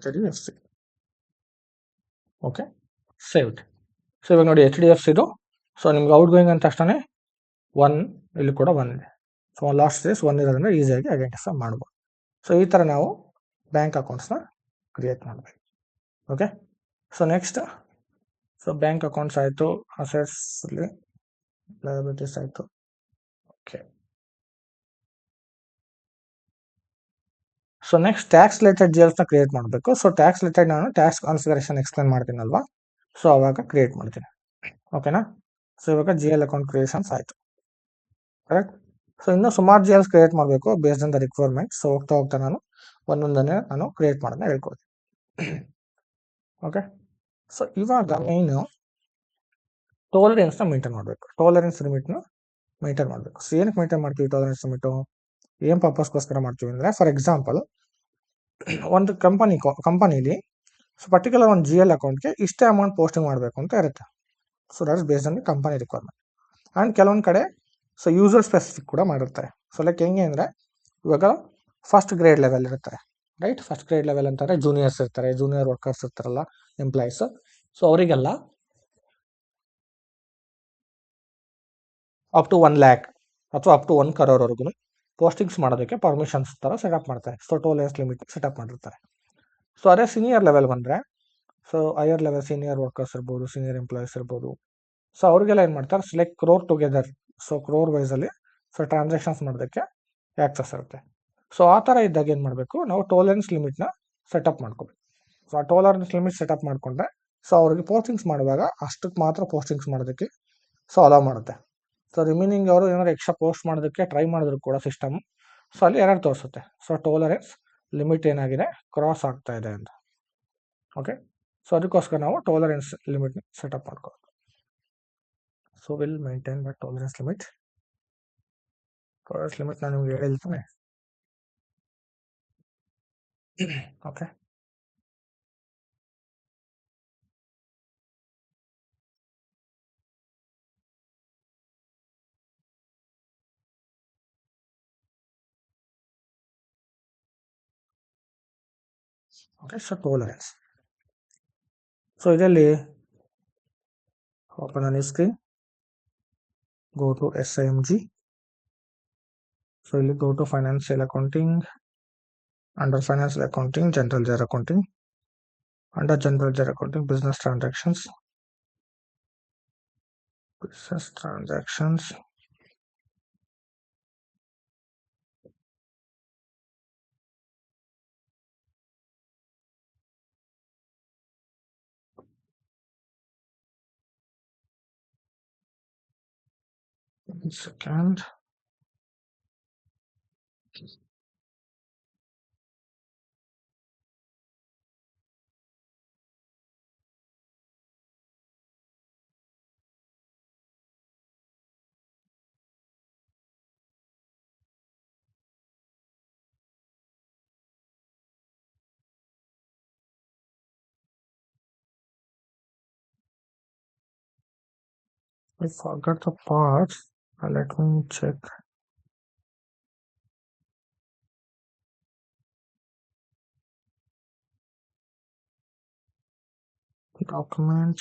H D F C. Okay, saved. So ಇವಾಗ ನೋಡಿ ಎಚ್ ಡಿ ಎಫ್ ಸಿದು, ಸೊ ನಿಮ್ಗೆ ಔಟ್ ಗೋಯಿಂಗ್ ಅಂತ ತಕ್ಷಣ 1, ಇಲ್ಲಿ ಕೂಡ 1 ಇದೆ. ಸೊ ಲಾಸ್ಟ್ ಡೇಸ್ 1 ಇರೋದ್ರಿಂದ ಈಸಿಯಾಗಿ ಐಡೆಂಟಿಫೈ ಮಾಡ್ಬೋದು. ಸೊ ಈ ಥರ ನಾವು ಬ್ಯಾಂಕ್ ಅಕೌಂಟ್ಸ್ನ ಕ್ರಿಯೇಟ್ ಮಾಡಬೇಕು. Okay, so next, so bank accounts ಆಯಿತು, ಅಸೆಟ್ಸಲ್ಲಿ ಲಯಬಿಲಿಟೀಸ್ ಆಯಿತು. Okay, so next tax related ಜಿಎಲ್ಸ್ನ ಕ್ರಿಯೇಟ್ ಮಾಡಬೇಕು. ಸೊ ಟ್ಯಾಕ್ಸ್ ರಿಲೇಟೆಡ್ ನಾನು ಟ್ಯಾಕ್ಸ್ ಕಾನ್ಫಿಗರೇಷನ್ ಎಕ್ಸ್ಪ್ಲೇನ್ ಮಾಡ್ತೀನಲ್ವಾ, ಸೊ ಅವಾಗ ಕ್ರಿಯೇಟ್ ಮಾಡ್ತೀನಿ. ಓಕೆನಾ, ಸೊ ಇವಾಗ ಜಿ ಎಲ್ ಅಕೌಂಟ್ ಕ್ರಿಯೇಷನ್ಸ್ ಆಯಿತು, ಕರೆಕ್ಟ್. ಸೊ ಇನ್ನೂ ಸುಮಾರು ಜಿ ಎಲ್ಸ್ ಕ್ರಿಯೇಟ್ ಮಾಡಬೇಕು based on the requirement. So ಹೋಗ್ತಾ ಹೋಗ್ತಾ ನಾನು ಒಂದೊಂದನ್ನೇ ನಾನು ಕ್ರಿಯೇಟ್ ಮಾಡೋದನ್ನ ಹೇಳ್ಕೊಡ್ತೀನಿ. ಓಕೆ, ಸೊ ಇವಾಗ ಮೇನು ಟೋಲರೆನ್ಸ್ನ ಮೇಂಟೈನ್ ಮಾಡಬೇಕು. ಟೋಲರೆನ್ಸ್ ಲಿಮಿಟ್ನ ಮೇಂಟೈನ್ ಮಾಡಬೇಕು. ಸೊ ಏನಕ್ಕೆ ಮೇಂಟೈನ್ ಮಾಡ್ತೀವಿ ಟೋಲರೆನ್ಸ್ ಲಿಮಿಟು? ಏನು ಪರ್ಪಸ್ಗೋಸ್ಕರ ಮಾಡ್ತೀವಿ ಅಂದರೆ, ಫಾರ್ ಎಕ್ಸಾಂಪಲ್ ಒಂದು ಕಂಪನಿಲಿ ಸೊ ಪರ್ಟಿಕ್ಯುಲರ್ ಒಂದು ಜಿ ಎಲ್ ಅಕೌಂಟ್ಗೆ ಇಷ್ಟೇ ಅಮೌಂಟ್ ಪೋಸ್ಟಿಂಗ್ ಮಾಡಬೇಕು ಅಂತ ಇರುತ್ತೆ. So that is based on the company requirement. And ಕೆಲವೊಂದು ಕಡೆ ಸೊ ಯೂಸರ್ ಸ್ಪೆಸಿಫಿಕ್ ಕೂಡ ಮಾಡಿರ್ತಾರೆ. ಸೊ ಲೈಕ್ ಹೆಂಗೆ ಅಂದರೆ, ಇವಾಗ ಫಸ್ಟ್ ಗ್ರೇಡ್ ಲೆವೆಲ್ ಇರ್ತಾರೆ, ರೈಟ್. ಫಸ್ಟ್ ಗ್ರೇಡ್ ಲೆವೆಲ್ ಅಂತಾರೆ ಜೂನಿಯರ್ಸ್ ಇರ್ತಾರೆ, ಜೂನಿಯರ್ ವರ್ಕರ್ಸ್ ಇರ್ತಾರಲ್ಲ, ಎಂಪ್ಲಾಯೀಸ್. ಸೊ ಅವರಿಗೆಲ್ಲ ಅಪ್ ಟು 1 lakh ಅಥವಾ ಅಪ್ ಟು 1 crore ಪೋಸ್ಟಿಂಗ್ಸ್ ಮಾಡೋದಕ್ಕೆ ಪರ್ಮಿಷನ್ಸ್ ಥರ ಸೆಟಪ್ ಮಾಡ್ತಾರೆ. ಸೊ ಟೋಲರೆನ್ಸ್ ಲಿಮಿಟ್ ಸೆಟಪ್ ಮಾಡಿರ್ತಾರೆ. ಸೊ ಅದೇ ಸೀನಿಯರ್ ಲೆವೆಲ್ ಬಂದರೆ, so higher level senior workers ಇರ್ಬೋದು, ಸೀನಿಯರ್ ಎಂಪ್ಲಾಯೀಸ್ ಇರ್ಬೋದು, ಸೊ ಅವ್ರಿಗೆಲ್ಲ ಏನು ಮಾಡ್ತಾರೆ, like crore together, so crore ವೈಸಲ್ಲಿ ಸೊ ಟ್ರಾನ್ಸಾಕ್ಷನ್ಸ್ ಮಾಡೋದಕ್ಕೆ ಆ್ಯಕ್ಸಸ್ ಇರುತ್ತೆ. ಸೊ ಆ ಥರ ಇದ್ದಾಗ ಏನು ಮಾಡಬೇಕು, ನಾವು ಟೋಲರೆನ್ಸ್ ಲಿಮಿಟ್ನ ಸೆಟಪ್ ಮಾಡ್ಕೋಬೇಕು. ಸೊ ಆ ಟೋಲರೆನ್ಸ್ ಲಿಮಿಟ್ ಸೆಟಪ್ ಮಾಡಿಕೊಂಡ್ರೆ ಸೊ ಅವ್ರಿಗೆ ಪೋಸ್ಟಿಂಗ್ಸ್ ಮಾಡುವಾಗ ಅಷ್ಟಕ್ಕೆ ಮಾತ್ರ ಪೋಸ್ಟಿಂಗ್ಸ್ ಮಾಡೋದಕ್ಕೆ ಸೊ ಅಲೋ ಮಾಡುತ್ತೆ. ಸೊ ರಿಮೈನಿಂಗ್ ಅವರು ಏನಾದ್ರು ಎಕ್ಸ್ಟ್ರಾ ಪೋಸ್ಟ್ ಮಾಡೋದಕ್ಕೆ ಟ್ರೈ ಮಾಡಿದ್ರು ಕೂಡ ಸಿಸ್ಟಮ್ ಸೊ ಅಲ್ಲಿ ಎರರ್ ತೋರಿಸುತ್ತೆ. ಸೊ ಟೋಲರೆನ್ಸ್ ಲಿಮಿಟ್ ಏನಾಗಿದೆ, ಕ್ರಾಸ್ ಆಗ್ತಾ ಇದೆ ಅಂತ. ಓಕೆ, ಸೊ ಅದಕ್ಕೋಸ್ಕರ ನಾವು ಟೋಲರೆನ್ಸ್ ಲಿಮಿಟ್ನ ಸೆಟಪ್ ಮಾಡ್ಕೋಬೇಕು. So will maintain that tolerance limit. Tolerance limit ನಾನು ನಿಮ್ಗೆ ಹೇಳ್ತಾನೆ. Okay, okay, so tolerance. So ಇದರಲ್ಲಿ open on screen, go to SIMG. So ಇಲ್ಲಿ go to financial accounting. Under financial accounting, general ledger accounting. Under general ledger accounting, business transactions. Business transactions. One second. I forgot the part. Let me check. Document.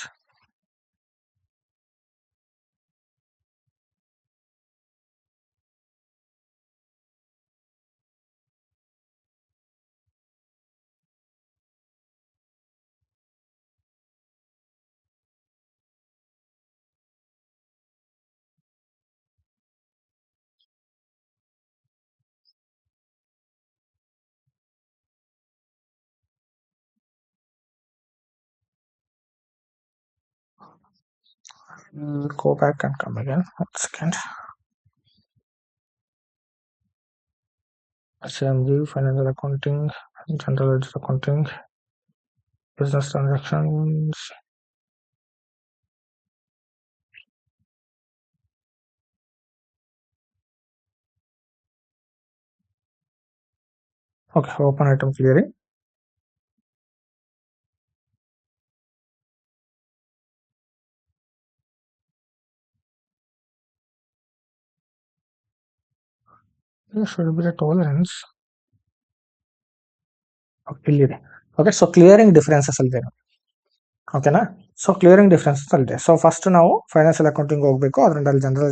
Go back and come again. 1 second. SMG, financial accounting, general ledger accounting, business transactions. Okay, open item clearing. There should be a tolerance. Okay, okay, so clearing differences already. ಓಕೆನಾ. So clearing differences ಅಲ್ಲಿದೆ. So first ನಾವು financial accounting ಹೋಗಬೇಕು. ಅದರಲ್ಲಿ general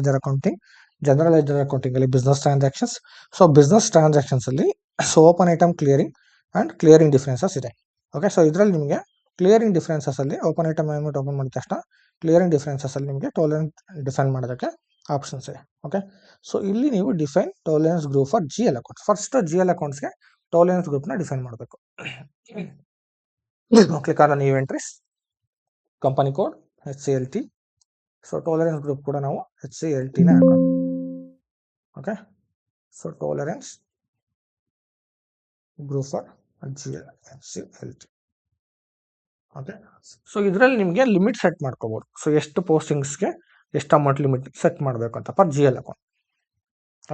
ledger accounting, ಅಲ್ಲಿ business transactions. So business transactions ಅಲ್ಲಿ so open item clearing and clearing differences ಇದೆ. Okay, so ಇದರಲ್ಲಿ ನಿಮಗೆ ಕ್ಲಿಯರಿಂಗ್ ಡಿಫ್ರೆನ್ಸಸ್ಸಲ್ಲಿ ಓಪನ್ ಐಟಮ್ ಅಮೌಂಟ್ ಓಪನ್ ಮಾಡಿದ ತಕ್ಷಣ ಕ್ಲಿಯರಿಂಗ್ ಡಿಫ್ರೆನ್ಸಸ್ಸಲ್ಲಿ ನಿಮಗೆ ಟೋಲರೆನ್ಸ್ ಡಿಫೈನ್ ಮಾಡೋದಕ್ಕೆ ಆಪ್ಷನ್ಸ್ ಇದೆ. ಓಕೆ, ಸೊ ಇಲ್ಲಿ ನೀವು define tolerance group for G L accounts. First G L ಅಕೌಂಟ್ಸ್ಗೆ ಟೋಲರೆನ್ಸ್ ಗ್ರೂಪ್ನ ಡಿಫೈನ್ ಮಾಡಬೇಕು. Click on new entries, company code HCLT. So tolerance group ಕೂಡ ನಾವು HCLTನೇ ಹಾಕೋಣ. Okay, so tolerance group for HCLT. Okay, so ಇದರಲ್ಲಿ ನಿಮಗೆ ಲಿಮಿಟ್ ಸೆಟ್ ಮಾಡ್ಕೋಬೋದು. ಸೊ ಎಷ್ಟು ಪೋಸ್ಟಿಂಗ್ಸ್ಗೆ ಎಷ್ಟು ಅಮೌಂಟ್ ಲಿಮಿಟ್ ಸೆಟ್ ಮಾಡಬೇಕು ಅಂತ ಪರ್ ಜಿ ಎಲ್ ಅಕೌಂಟ್.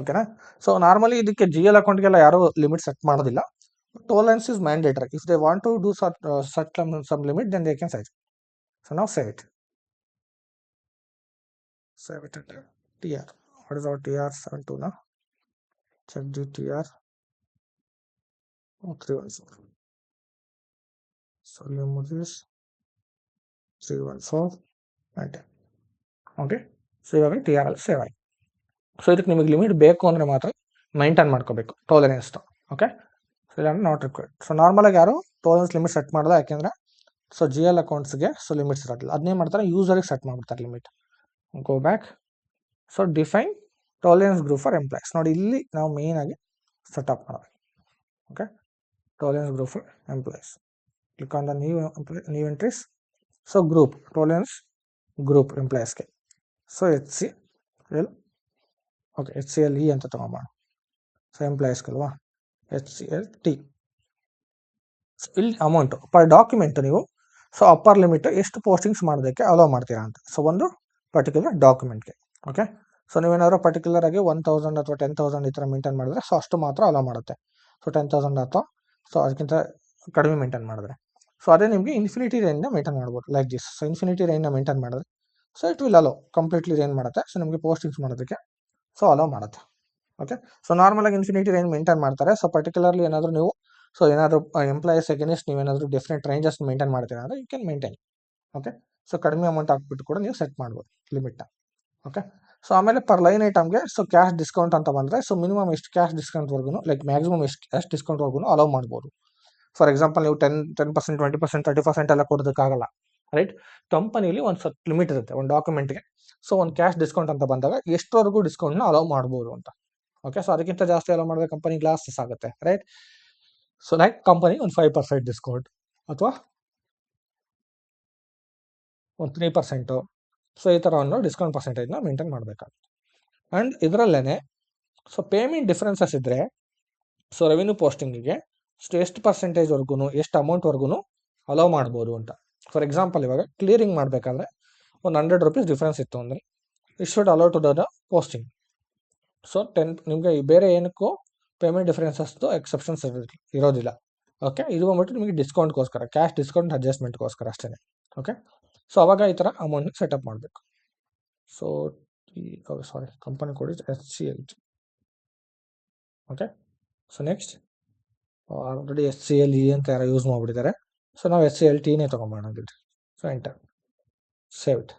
ಓಕೆನಾ, ಸೊ ನಾರ್ಮಲಿ ಇದಕ್ಕೆ ಜಿ ಎಲ್ ಅಕೌಂಟ್ಗೆಲ್ಲ ಯಾರು ಲಿಮಿಟ್ ಸೆಟ್ ಮಾಡೋದಿಲ್ಲ. Tolerance is mandatory. If they want to do set some limit then they can set. So ನಾವು save it. Save it at TR. What is our TR? 72 now. Check the TR. 314. So remove this 314 and okay. So ಇವಾಗ T R ಅಲ್ಲಿ save ಆಗಿ. So ಇದಕ್ಕೆ ನಿಮಗೆ limit ಬೇಕು ಅಂದರೆ ಮಾತ್ರ maintain ಮಾಡ್ಕೋಬೇಕು ಟೋಲರೆನ್ಸ್ದು. ಓಕೆ, ಸೊ ಇಲ್ಲ ನಾಟ್ ರಿಕ್ವೈರ್ಡ್. ಸೊ ನಾರ್ಮಲಾಗಿ ಯಾರು ಟೋಲರೆನ್ಸ್ ಲಿಮಿಟ್ ಸೆಟ್ ಮಾಡೋದು, ಯಾಕೆಂದರೆ ಸೊ ಜಿ ಎಲ್ ಅಕೌಂಟ್ಸ್ಗೆ ಸೊ ಲಿಮಿಟ್ಸ್ ಇರೋದಿಲ್ಲ. ಅದನ್ನೇ ಮಾಡ್ತಾರೆ, ಯೂಸರಿಗೆ ಸೆಟ್ ಮಾಡಿಬಿಡ್ತಾರೆ limit. Go back. So define tolerance group for employees. ನೋಡಿ, ಇಲ್ಲಿ ನಾವು ಮೇನ್ ಆಗಿ ಸೆಟಪ್ ಮಾಡಬೇಕು. Okay, tolerance group for employees. Click on the new entries. So group tolerance group ಎಂಪ್ಲಾಯೀಸ್ಗೆ ಸೊ HCL. ಓಕೆ, HCLE ಅಂತ ತಗೊಂಬೋಣ. ಸೊ ಎಂಪ್ಲಾಯೀಸ್ಗಲ್ವಾ HCLT. ಇಲ್ಲಿ ಅಮೌಂಟು ಪರ್ ಡಾಕ್ಯುಮೆಂಟ್ ನೀವು ಸೊ ಅಪ್ಪರ್ ಲಿಮಿಟ್ ಎಷ್ಟು ಪೋಸ್ಟಿಂಗ್ಸ್ ಮಾಡೋದಕ್ಕೆ ಅಲೋ ಮಾಡ್ತೀರಾ ಅಂತ. ಸೊ ಒಂದು ಪರ್ಟಿಕ್ಯುಲರ್ ಡಾಕ್ಯುಮೆಂಟ್ಗೆ. ಓಕೆ, ಸೊ ನೀವೇನಾದ್ರು ಪರ್ಟಿಕ್ಯುಲರ್ ಆಗಿ 1000 ಅಥವಾ 10,000 ಈ ಥರ ಮೇಂಟೈನ್ ಮಾಡಿದ್ರೆ ಸೊ ಅಷ್ಟು ಮಾತ್ರ ಅಲೋ ಮಾಡುತ್ತೆ. ಸೊ 10,000 ಅಥವಾ ಸೊ ಅದಕ್ಕಿಂತ ಕಡಿಮೆ ಮೇಂಟೈನ್ ಮಾಡಿದ್ರೆ ಸೊ ಅದೇ ನಿಮಗೆ ಇನ್ಫಿನಿಟಿ ರೇಂಜ್ನ ಮೇಂಟೈನ್ ಮಾಡ್ಬೋದು ಲೈಕ್ ದಿಸ್. ಸೊ ಇನ್ಫಿನಿಟಿ ರೇಂಜ್ನ ಮೇಂಟೈನ್ ಮಾಡಿದ್ರೆ so it will allow completely range ಮಾಡುತ್ತೆ. ಸೊ ನಿಮಗೆ ಪೋಸ್ಟಿಂಗ್ಸ್ ಮಾಡೋದಕ್ಕೆ ಸೊ ಅಲೋ ಮಾಡುತ್ತೆ. ಓಕೆ, ಸೊ ನಾರ್ಮಲಾಗಿ ಇನ್ಫಿನಿಟಿ ರೇಂಜ್ ಮೇಂಟೈನ್ ಮಾಡ್ತಾರೆ. ಸೊ ಪರ್ಟಿಕ್ಯುಲರ್ಲಿ ಏನಾದರೂ ನೀವು ಸೊ ಏನಾದರೂ ಎಂಪ್ಲಾಯೀಸ್ ಅಗೇನೆಸ್ಟ್ ನೀವೇನಾದರೂ ಡಿಫ್ರೆಂಟ್ ರೇಂಜಸ್ ಮೇಂಟೈನ್ ಮಾಡ್ತೀರಾ ಅಂದರೆ you can maintain. Okay, so ಕಡಿಮೆ ಅಮೌಂಟ್ ಹಾಕ್ಬಿಟ್ಟು ಕೂಡ ನೀವು ಸೆಟ್ ಮಾಡ್ಬೋದು ಲಿಮಿಟ್ನ. ಓಕೆ, ಸೊ ಆಮೇಲೆ ಪರ್ ಲೈನ್ ಐಟಮ್ಗೆ ಸೊ ಕ್ಯಾಶ್ ಡಿಸ್ಕೌಂಟ್ ಅಂತ ಬಂದರೆ ಸೊ ಮಿನಿಮಮ್ ಎಷ್ಟು ಕ್ಯಾಶ್ ಡಿಸ್ಕೌಂಟ್ವರೆಗೂ ಲೈಕ್ ಮ್ಯಾಕ್ಸಿಮಮ್ ಎಷ್ಟು ಕ್ಯಾಶ್ ಡಿಸ್ಕೌಂಟ್ವರೆಗೂ ಅಲೋ ಮಾಡ್ಬೋದು. ಫಾರ್ ಎಕ್ಸಾಂಪಲ್ ನೀವು 10%, 20%, 30% ಎಲ್ಲ ಕೊಡೋದಕ್ಕಾಗಲ್ಲ, ರೈಟ್. ಕಂಪನಿಲಿ ಒಂದು ಸ್ವಲ್ಪ ಲಿಮಿಟ್ ಇರುತ್ತೆ ಒಂದು ಡಾಕ್ಯುಮೆಂಟ್ಗೆ. ಸೊ ಒಂದು ಕ್ಯಾಶ್ ಡಿಸ್ಕೌಂಟ್ ಅಂತ ಬಂದಾಗ ಎಷ್ಟವರೆಗೂ ಡಿಸ್ಕೌಂಟ್ನ ಅಲೋ ಮಾಡ್ಬೋದು ಅಂತ. ಓಕೆ, ಸೊ ಅದಕ್ಕಿಂತ ಜಾಸ್ತಿ ಅಲೋ ಮಾಡಿದ್ರೆ ಕಂಪನಿ ಲಾಸಸ್ ಆಗುತ್ತೆ, ರೈಟ್. ಸೊ ಲೈಕ್ ಕಂಪನಿ ಒಂದು 5% ಡಿಸ್ಕೌಂಟ್ ಅಥವಾ ಒಂದು 3%. ಸೊ ಈ ಥರ ಒಂದು ಡಿಸ್ಕೌಂಟ್ ಪರ್ಸೆಂಟೇಜ್ನ ಮೇಂಟೈನ್ ಮಾಡಬೇಕಾಗುತ್ತೆ. ಆ್ಯಂಡ್ ಇದರಲ್ಲೇ ಸೊ ಪೇಮೆಂಟ್ ಡಿಫ್ರೆನ್ಸಸ್ ಇದ್ದರೆ ಸೊ ರೆವಿನ್ಯೂ ಪೋಸ್ಟಿಂಗಿಗೆ ಎಷ್ಟು ಪರ್ಸೆಂಟೇಜ್ವರೆಗೂ ಎಷ್ಟು ಅಮೌಂಟ್ವರೆಗೂ ಅಲೋ ಮಾಡ್ಬೋದು ಅಂತ. ಫಾರ್ ಎಕ್ಸಾಂಪಲ್ ಇವಾಗ ಕ್ಲಿಯರಿಂಗ್ ಮಾಡಬೇಕಾದ್ರೆ ಒಂದು 100 ರೂಪೀಸ್ ಡಿಫ್ರೆನ್ಸ್ ಇತ್ತು ಅಂದರೆ it should allow to the posting. So ನಿಮಗೆ ಬೇರೆ ಏನಕ್ಕೂ ಪೇಮೆಂಟ್ ಡಿಫ್ರೆನ್ಸಸ್ದು ಎಕ್ಸೆಪ್ಷನ್ಸ್ ಇರೋದಿಲ್ಲ. ಓಕೆ, ಇದು ಬಂದ್ಬಿಟ್ಟು ನಿಮಗೆ ಡಿಸ್ಕೌಂಟ್ಗೋಸ್ಕರ, ಕ್ಯಾಶ್ ಡಿಸ್ಕೌಂಟ್ ಅಡ್ಜಸ್ಟ್ಮೆಂಟ್ಗೋಸ್ಕರ ಅಷ್ಟೇ. ಓಕೆ, ಸೊ ಅವಾಗ ಈ ಥರ ಅಮೌಂಟ್ನ ಸೆಟಪ್ ಮಾಡಬೇಕು. So sorry, company code is HCLT. Okay, so next already HCLE ಅಂತ ಯಾರು ಯೂಸ್ ಮಾಡಿಬಿಟ್ಟಿದ್ದಾರೆ. ಸೊ ನಾವು HCLTನೇ ತೊಗೊಂಬೋಣ. So enter, save it.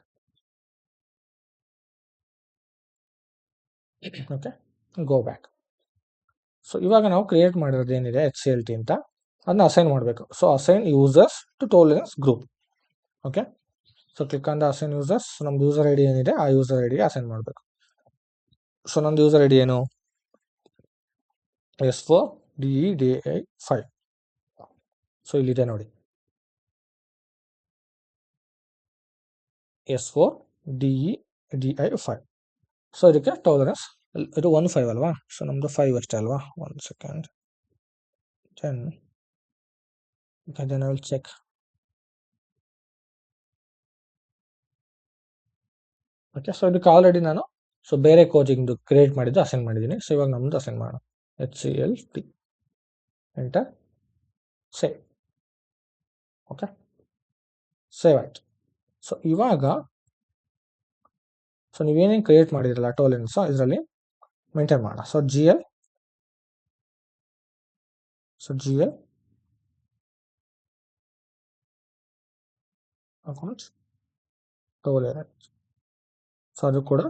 Okay, go back. So ಇವಾಗ ನಾವು ಕ್ರಿಯೇಟ್ ಮಾಡಿರೋದು ಏನಿದೆ HCLT ಅಂತ ಅದನ್ನ ಅಸೈನ್ ಮಾಡಬೇಕು. So assign users to tolerance group. Okay, so click on the assign users. ನಮ್ದು ಯೂಸರ್ ಐಡಿ ಏನಿದೆ ಆ ಯೂಸರ್ ಐಡಿಗೆ ಅಸೈನ್ ಮಾಡಬೇಕು. ಸೊ ನಮ್ದು ಯೂಸರ್ ಐಡಿ ಏನು S4DEDI5. ಸೊ ಇಲ್ಲಿದೆ ನೋಡಿ S4DEDI5. ಸೊ ಇದಕ್ಕೆ ಟೋಲರೆನ್ಸ್ ಇದು 15 ಅಲ್ವಾ. ಸೊ ನಮ್ಮದು 5 ಅಷ್ಟೇ ಅಲ್ವಾ. 1 second, then I will check. Okay, so ಇದಕ್ಕೆ ಆಲ್ರೆಡಿ ನಾನು ಸೊ ಬೇರೆ ಕೋಚಿಂಗ್ದು ಕ್ರಿಯೇಟ್ ಮಾಡಿದ್ದು ಅಸೈನ್ ಮಾಡಿದ್ದೀನಿ. ಸೊ ಇವಾಗ ನಮ್ಮದು ಅಸೈನ್ ಮಾಡೋಣ. HCLT enter, save. Okay, save ಆಯ್ತು. ಸೊ ಇವಾಗ ಸೊ ನೀವೇನೇನು ಕ್ರಿಯೇಟ್ ಮಾಡಿದ್ರಲ್ಲ ಟೋಲರೆನ್ಸ್ ಇದರಲ್ಲಿ ಮೇಂಟೈನ್ ಮಾಡೋಣ. So GL accounts tolerance. So ಅದು ಕೂಡ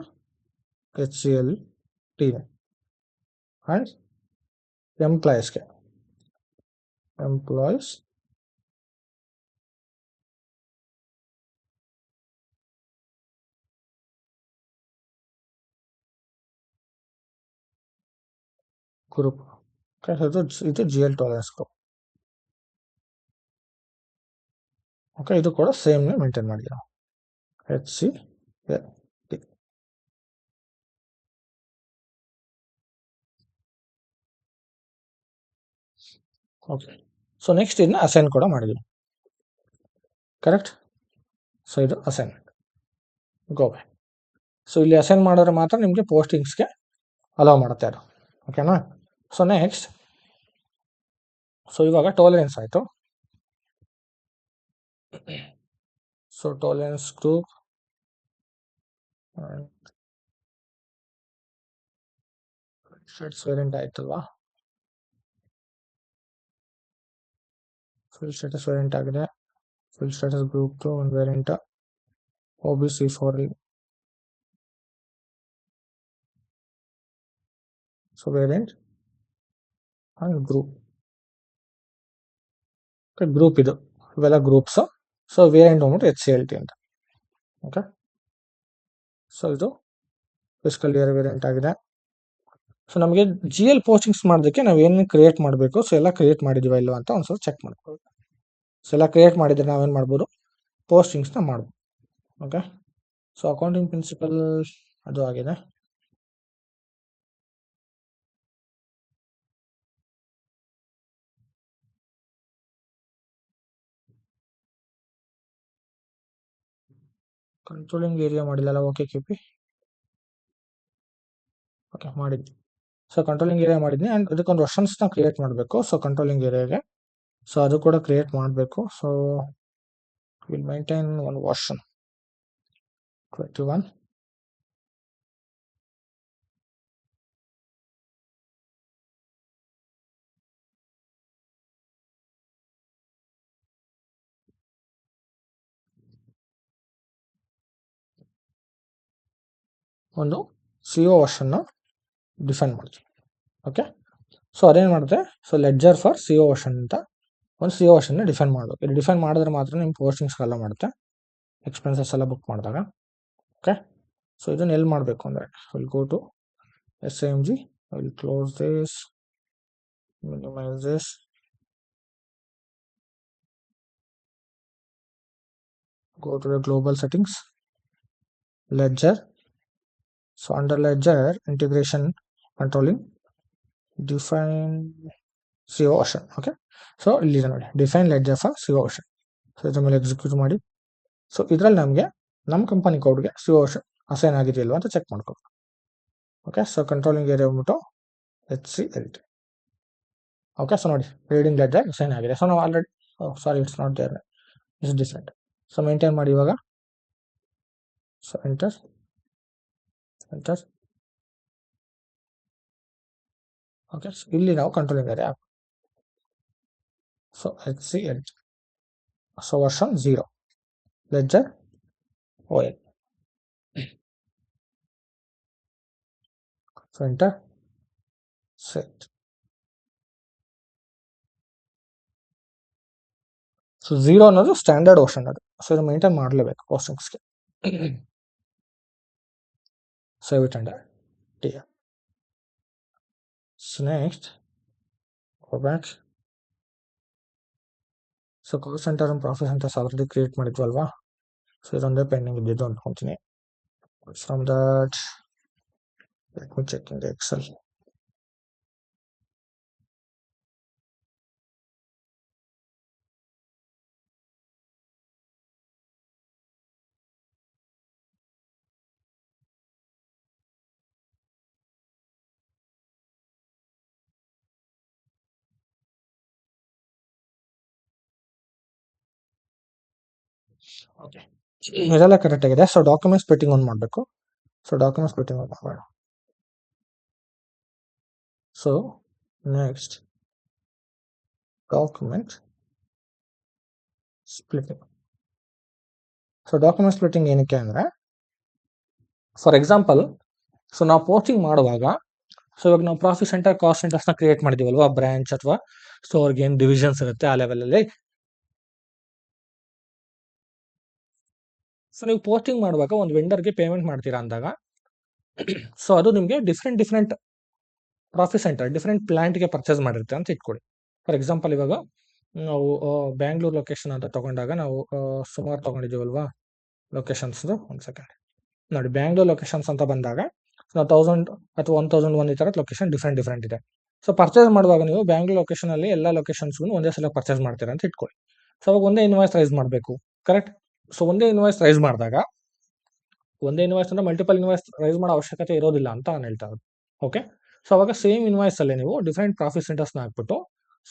HCLT. ಆ್ಯಂಡ್ ಎಂಪ್ಲಾಯೀಸ್ಗೆ ಎಂಪ್ಲಾಯೀಸ್ ಗ್ರೂಪ್. ಇದು GL ಟಾಲರೆನ್ಸ್ ಗ್ರೂಪ್. ಓಕೆ, ಇದು ಕೂಡ ಸೇಮ್ ಮೇಂಟೈನ್ ಮಾಡಿದ್ದೀವಿ ನಾವು, HCLT. ಓಕೆ, ಸೊ ನೆಕ್ಸ್ಟ್ ಇದನ್ನ ಅಸೈನ್ ಕೂಡ ಮಾಡಿದ್ವಿ, ಕರೆಕ್ಟ್. ಸೊ ಇದು ಅಸೈನ್ ಗೋ ಬ್ಯಾಕ್. ಸೊ ಇಲ್ಲಿ ಅಸೈನ್ ಮಾಡಿದ್ರೆ ಮಾತ್ರ ನಿಮಗೆ ಪೋಸ್ಟಿಂಗ್ಸ್ಗೆ ಅಲೋ ಮಾಡುತ್ತೆ ಅದು, ಓಕೆನಾ. ಸೊ ನೆಕ್ಸ್ಟ್, ಸೊ ಇವಾಗ ಟಾಲರೆನ್ಸ್ ಆಯಿತು. ಸೊ ಟಾಲರೆನ್ಸ್ ಗ್ರೂಪ್ ವೇರಿಯಂಟ್ ಆಯ್ತಲ್ವಾ, ಫುಲ್ ಸ್ಟೇಟಸ್ ವೇರಿಯಂಟ್ ಆಗಿದೆ. ಫುಲ್ ಸ್ಟೇಟಸ್ ಗ್ರೂಪ್ ಒಂದು variant OBC4. So variant and group, group ಇದು ಇವೆಲ್ಲ ಗ್ರೂಪ್ಸ್. ಸೊ ವೇರಿಯಂಟ್ ಬಂದ್ಬಿಟ್ಟು HCLT ಅಂತ. ಓಕೆ, ಸೊ ಇದು ಫಿಸ್ಕಲ್ ಇಯರ್ ವೇರಿಯಂಟ್ ಆಗಿದೆ. ಸೊ ನಮಗೆ GL ಪೋಸ್ಟಿಂಗ್ಸ್ ಮಾಡೋದಕ್ಕೆ ನಾವು ಏನೇನು ಕ್ರಿಯೇಟ್ ಮಾಡಬೇಕು, ಸೊ ಎಲ್ಲ ಕ್ರಿಯೇಟ್ ಮಾಡಿದೀವ ಇಲ್ವಾ ಅಂತ ಒಂದ್ಸಲ ಚೆಕ್ ಮಾಡ್ಬೋದು. ಸೊ ಎಲ್ಲ ಕ್ರಿಯೇಟ್ ಮಾಡಿದ್ರೆ ನಾವೇನು ಮಾಡ್ಬೋದು, ಪೋಸ್ಟಿಂಗ್ಸ್ನ ಮಾಡ್ಬೋದು. ಓಕೆ, ಸೊ ಅಕೌಂಟಿಂಗ್ ಪ್ರಿನ್ಸಿಪಲ್ ಅದು ಆಗಿದೆ. ಕಂಟ್ರೋಲಿಂಗ್ ಏರಿಯಾ ಮಾಡಿಲ್ಲಲ್ಲ, ಓಕೆ KP. ಓಕೆ, ಮಾಡಿದ್ವಿ. ಸೊ ಕಂಟ್ರೋಲಿಂಗ್ ಏರಿಯಾ ಮಾಡಿದ್ನಿ ಆ್ಯಂಡ್ ಅದಕ್ಕೊಂದು ವರ್ಷನ್ಸ್ನ ಕ್ರಿಯೇಟ್ ಮಾಡಬೇಕು. ಸೊ ಕಂಟ್ರೋಲಿಂಗ್ ಏರಿಯಾಗೆ ಸೊ ಅದು ಕೂಡ ಕ್ರಿಯೇಟ್ ಮಾಡಬೇಕು. So will maintain one version 21. ಒಂದು CO ವರ್ಷನ್ನ ಡಿಫೈನ್ ಮಾಡ್ತೀವಿ. ಓಕೆ, ಸೊ ಅದೇನು ಮಾಡುತ್ತೆ, so ledger for CO version ಅಂತ ಒಂದು CO ವರ್ಷನ್ನ ಡಿಫೈನ್ ಮಾಡಬೇಕು. ಇದು ಡಿಫೈನ್ ಮಾಡಿದ್ರೆ ಮಾತ್ರ ನಿಮ್ಮ ಪೋಸ್ಟಿಂಗ್ಸ್ ಎಲ್ಲ ಮಾಡುತ್ತೆ, ಎಕ್ಸ್ಪೆನ್ಸಸ್ ಎಲ್ಲ ಬುಕ್ ಮಾಡಿದಾಗ. ಓಕೆ, ಸೊ ಇದನ್ನು ಎಲ್ಲಿ ಮಾಡಬೇಕು ಅಂದರೆ, will go to SIMG, I will close this, minimize this, go to the global settings, ledger. So under ledger integration controlling, define CO version. Okay, so ಇಲ್ಲಿದೆ ನೋಡಿ, define ledger for CO version. So ಇದ್ರ ಮೇಲೆ execute ಮಾಡಿ. So ಇದರಲ್ಲಿ ನಮಗೆ ನಮ್ಮ company ಕೋಡ್ಗೆ CO version assign ಆಗಿದೆಯಲ್ವ ಅಂತ ಚೆಕ್ ಮಾಡ್ಕೋಬೇಕು. ಓಕೆ, ಸೊ ಕಂಟ್ರೋಲಿಂಗ್ ಏರಿಯಾ ಬಂದ್ಬಿಟ್ಟು HCLT. ಓಕೆ, ಸೊ ನೋಡಿ ರೀಡಿಂಗ್ ಲೆಡ್ಜರ್ ಅಸೈನ್ ಆಗಿದೆ. ಸೊ ನಾವು already, sorry it's not there, it's different. So maintain ಮಾಡಿ ಇವಾಗ. So enter. ಓಕೆ, ಇಲ್ಲಿ ನಾವು controlling area. So HCLT, so version 0, ledger OL. So enter, set. So 0 ಅನ್ನೋದು standard version ಅದು. ಸೊ ಇದು ಮೇಂಟೈನ್ ಮಾಡಲೇಬೇಕು ಪೋಸ್ಟಿಂಗ್ಸ್ಗೆ. Save it under TR. So next go back. So cost centre and profit centres already create ಮಾಡಿದ್ವಲ್ವಾ. So ಇದೊಂದೇ pending ಇದ್ದಿದ್ದು ಅಂದ್ಕೊತೀನಿ. From that let me check in the Excel. Okay, ಇದೆಲ್ಲ ಕರೆಕ್ಟ್ ಆಗಿದೆ. ಸೊ ಡಾಕ್ಯುಮೆಂಟ್ ಸ್ಪ್ಲಿಟ್ಟಿಂಗ್ ಒಂದು ಮಾಡಬೇಕು. So document splitting ಒಂದು ಮಾಡೋಣ. So next document splitting. So document splitting ಏನಕ್ಕೆ ಅಂದರೆ, ಫಾರ್ ಎಕ್ಸಾಂಪಲ್, ಸೊ ನಾವು ಪೋಸ್ಟಿಂಗ್ ಮಾಡುವಾಗ, ಸೊ ಇವಾಗ ನಾವು ಪ್ರಾಫಿಟ್ ಸೆಂಟರ್ ಕಾಸ್ಟ್ ಸೆಂಟರ್ಸ್ನ ಕ್ರಿಯೇಟ್ ಮಾಡಿದ್ದೀವಲ್ವಾ ಬ್ರಾಂಚ್ ಅಥವಾ ಸೊ ಅವ್ರಿಗೆ ಏನು ಡಿವಿಷನ್ಸ್ ಇರುತ್ತೆ ಆ ಲೆವೆಲಲ್ಲಿ. ಸೊ ನೀವು ಪೋಸ್ಟಿಂಗ್ ಮಾಡುವಾಗ ಒಂದು ವೆಂಡರ್ಗೆ ಪೇಮೆಂಟ್ ಮಾಡ್ತೀರಾ ಅಂದಾಗ ಸೊ ಅದು ನಿಮಗೆ ಡಿಫ್ರೆಂಟ್ ಪ್ರಾಫಿಟ್ ಸೆಂಟರ್ ಡಿಫ್ರೆಂಟ್ ಪ್ಲಾಂಟ್ಗೆ ಪರ್ಚೇಸ್ ಮಾಡಿರುತ್ತೆ ಅಂತ ಇಟ್ಕೊಳ್ಳಿ. ಫಾರ್ ಎಕ್ಸಾಂಪಲ್ ಇವಾಗ ನಾವು ಬ್ಯಾಂಗ್ಳೂರ್ ಲೊಕೇಶನ್ ಅಂತ ತಗೊಂಡಾಗ ನಾವು ಸುಮಾರು ತಗೊಂಡಿದ್ದೀವಲ್ವಾ ಲೊಕೇಶನ್ಸ್. ಒಂದು ಸೆಕೆಂಡ್ ನೋಡಿ, ಬ್ಯಾಂಗ್ಳೂರ್ ಲೊಕೇಶನ್ಸ್ ಅಂತ ಬಂದಾಗ ನಾವು 1000 ಅಥವಾ 1001 ಈ ಥರ ಲೊಕೇಶನ್ ಡಿಫ್ರೆಂಟ್ ಇದೆ. ಸೊ ಪರ್ಚೇಸ್ ಮಾಡುವಾಗ ನೀವು ಬ್ಯಾಂಗ್ಳೂರ್ ಲೊಕೇಶನಲ್ಲಿ ಎಲ್ಲ ಲೊಕೇಶನ್ಸ್ಗೂ ಒಂದೇ ಸಲ ಪರ್ಚೇಸ್ ಮಾಡ್ತೀರಾ ಅಂತ ಇಟ್ಕೊಳ್ಳಿ. ಸೊ ಅವಾಗ ಒಂದೇ ಇನ್ವಾಯ್ಸ್ ರೈಸ್ ಮಾಡಬೇಕು, ಕರೆಕ್ಟ್? ಸೊ ಒಂದೇ ಇನ್ವಾಯ್ಸ್ ರೈಸ್ ಮಾಡಿದಾಗ ಒಂದೇ ಇನ್ವಾಯ್ಸ್ ಅಂದ್ರೆ ಮಲ್ಟಿಪಲ್ ಇನ್ವಾಯ್ಸ್ ರೈಸ್ ಮಾಡೋ ಅವಶ್ಯಕತೆ ಇರೋದಿಲ್ಲ ಅಂತ ನಾನು ಹೇಳ್ತಾ ಇರೋದು. ಓಕೆ, ಸೊ ಅವಾಗ ಸೇಮ್ ಇನ್ವಾಯ್ಸ್ ಅಲ್ಲಿ ನೀವು ಡಿಫ್ರೆಂಟ್ ಪ್ರಾಫಿಟ್ ಸೆಂಟರ್ಸ್ನ ಹಾಕ್ಬಿಟ್ಟು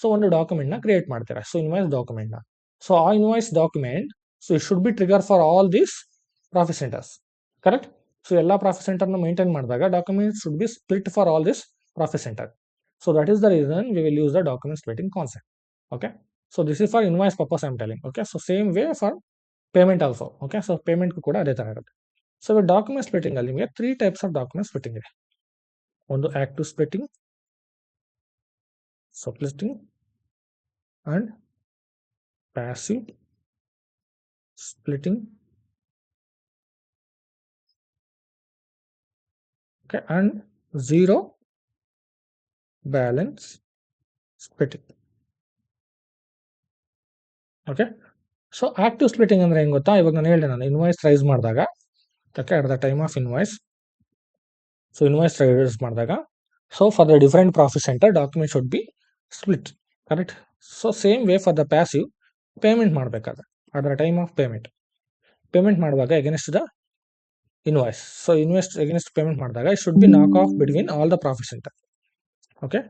ಸೊ ಒಂದು ಡಾಕ್ಯುಮೆಂಟ್ನ ಕ್ರಿಯೇಟ್ ಮಾಡ್ತೀರಾ. ಸೊ ಇನ್ವಾಯ್ಸ್ ಡಾಕ್ಯುಮೆಂಟ್ನ, ಸೊ ಆ invoice document so it should be trigger for all these profit centres, correct? So ಎಲ್ಲ ಪ್ರಾಫಿಟ್ ಸೆಂಟರ್ನ ಮೇಂಟೈನ್ ಮಾಡಿದಾಗ document should be split for all this profit centre. So that is the reason we will use the document splitting concept. Okay, so this is for invoice purpose I am telling. Okay, so same way for payment also. Okay, so payment ಕೂಡ ಅದೇ ಥರ ಇರುತ್ತೆ. So document splitting ಅಲ್ಲಿ ನಿಮಗೆ 3 types of document splitting ಇದೆ. ಒಂದು active splitting, sub splitting and passive splitting. Okay, and zero balance splitting. Okay, so active splitting ಅಂದ್ರೆ ಹೆಂಗ್ ಗೊತ್ತಾ? ಇವಾಗ ನಾನು ಹೇಳಿದೆ, ನಾನು ಇನ್ವಾಯ್ಸ್ ರೈಸ್ ಮಾಡಿದಾಗ okay at the time of invoice, so invoice raise ಮಾಡಿದಾಗ so for the different profit centre document should be split, correct? So same way for the passive, payment ಮಾಡಬೇಕಾದ್ರೆ at the time of payment ಮಾಡುವಾಗ against the invoice, so invest against payment ಮಾಡಿದಾಗ it should be ನಾಕ್ of between all the profit centre. Okay,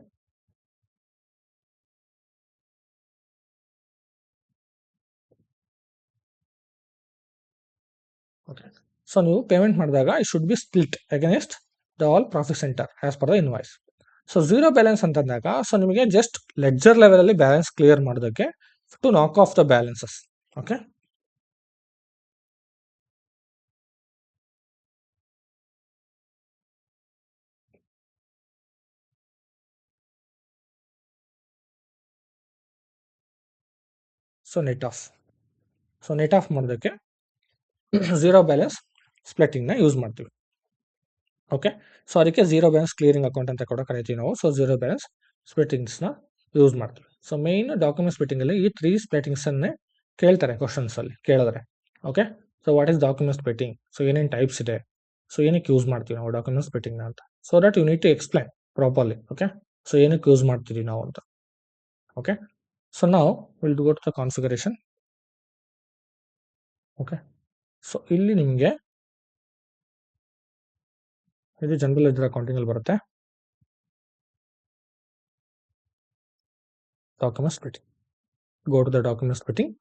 okay, so ನೀವು payment ಮಾಡಿದಾಗ it should be split against the all profit centre as per the invoice. So zero balance ಅಂತಂದಾಗ so ನಿಮಗೆ just ledger ಲೆವೆಲಲ್ಲಿ balance clear ಮಾಡೋದಕ್ಕೆ to ನಾಕ್ of the balances. Okay, so net off ಮಾಡೋದಕ್ಕೆ zero balance ಸ್ಪ್ಲಿಟ್ಟಿಂಗ್ನ use ಮಾಡ್ತೀವಿ. Okay, so ಅದಕ್ಕೆ zero balance clearing account ಅಂತ ಕೂಡ ಕರಿತೀವಿ ನಾವು. ಸೊ ಝೀರೋ ಬ್ಯಾಲೆನ್ಸ್ ಸ್ಪ್ಲಿಟ್ಟಿಂಗ್ಸ್ನ ಯೂಸ್ ಮಾಡ್ತೀವಿ. ಸೊ ಮೇನ್ ಡಾಕ್ಯುಮೆಂಟ್ ಸ್ಪ್ಲಿಟ್ಟಿಂಗಲ್ಲಿ ಈ 3 ಸ್ಪ್ಲಿಟ್ಟಿಂಗ್ಸನ್ನೇ ಕೇಳ್ತಾರೆ ಕ್ವಶನ್ಸಲ್ಲಿ ಕೇಳಿದ್ರೆ. Okay, so what is document splitting, so ಏನೇನು ಟೈಪ್ಸ್ ಇದೆ, ಸೊ ಏನಕ್ಕೆ ಯೂಸ್ ಮಾಡ್ತೀವಿ ನಾವು ಡಾಕ್ಯುಮೆಂಟ್ ಸ್ಪ್ಲಿಟ್ಟಿಂಗ್ನ ಅಂತ. So that you need to explain properly. Okay, so ಏನಕ್ಕೆ ಯೂಸ್ ಮಾಡ್ತೀವಿ ನಾವು ಅಂತ. ಓಕೆ, ಸೊ ನಾವು will go to the configuration. Okay, so ಇಲ್ಲಿ ನಿಮಗೆ ಇದು ಜನರಲ್ ಲೆಡ್ಜರ್ ಅಕೌಂಟಿಂಗ್ ಅಲ್ಲಿ ಬರುತ್ತೆ, document splitting. Go to the document splitting.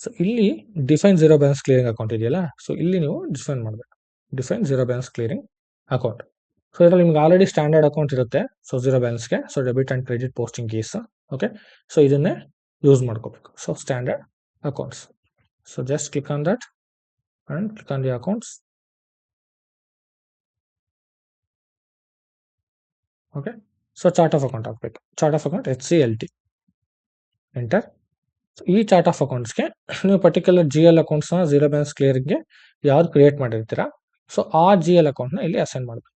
So ಇಲ್ಲಿ define zero balance clearing account ಇದೆಯಲ್ಲ, ಸೊ ಇಲ್ಲಿ ನೀವು ಡಿಫೈನ್ ಮಾಡಬೇಕು, define zero balance clearing account. So ಇದರಲ್ಲಿ ನಿಮ್ಗೆ ಆಲ್ರೆಡಿ ಸ್ಟ್ಯಾಂಡರ್ಡ್ ಅಕೌಂಟ್ ಇರುತ್ತೆ. ಸೊ ಝೀರೋ ಬ್ಯಾಲೆನ್ಸ್ಗೆ so debit and credit posting case. Okay, so ಇದನ್ನೇ ಯೂಸ್ ಮಾಡ್ಕೋಬೇಕು. So standard accounts, so just click on that and click on the accounts. Okay, so chart of account ಹಾಕಬೇಕು. Chart of account HCLT enter. ಈ chart of ಅಕೌಂಟ್ಸ್ಗೆ ನೀವು particular GL ಅಕೌಂಟ್ಸ್ನ zero balance ಕ್ಲಿಯರಿಂಗ್ಗೆ ಯಾವ್ದು create ಮಾಡಿರ್ತೀರಾ so ಆ GL ಅಕೌಂಟ್ನ ಇಲ್ಲಿ ಅಸೈನ್ ಮಾಡಬೇಕು.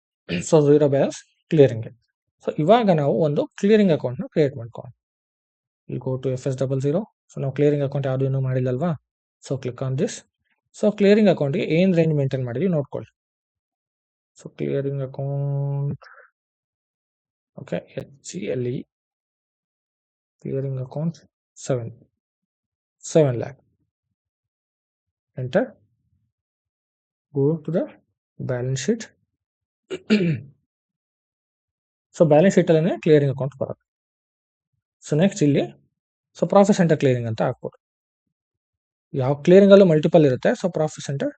ಸೊ ಝೀರೋ ಬ್ಯಾಲೆನ್ಸ್ ಕ್ಲಿಯರಿಂಗ್ಗೆ. ಸೊ ಇವಾಗ ನಾವು ಒಂದು ಕ್ಲಿಯರಿಂಗ್ ಅಕೌಂಟ್ನ ಕ್ರಿಯೇಟ್ ಮಾಡ್ಕೊಳ್ಳೋಣ. ಇಲ್ಲಿ ಗೋ ಟು FS00. ಸೊ ನಾವು ಕ್ಲಿಯರಿಂಗ್ ಅಕೌಂಟ್ ಯಾವುದು ಇನ್ನೂ ಮಾಡಿಲ್ಲಲ್ವಾ, so click on this. So clearing ಅಕೌಂಟ್ಗೆ ಏನು ರೇಂಜ್ ಮೇಂಟೈನ್ ಮಾಡಿದ್ವಿ ನೋಡ್ಕೊಳ್ಳಿ. So clearing account okay HCLE clearing account 7 lakh. Enter. Go to the balance sheet. So balance sheet ಅಲ್ಲೇ clearing account ಬರುತ್ತೆ. ಸೊ ನೆಕ್ಸ್ಟ್ ಇಲ್ಲಿ ಸೊ ಪ್ರಾಫಿಟ್ ಸೆಂಟರ್ ಕ್ಲಿಯರಿಂಗ್ ಅಂತ ಹಾಕ್ಬೋದು. ಯಾವ ಕ್ಲಿಯರಿಂಗ್ ಅಲ್ಲೂ ಮಲ್ಟಿಪಲ್ ಇರುತ್ತೆ. So profit centre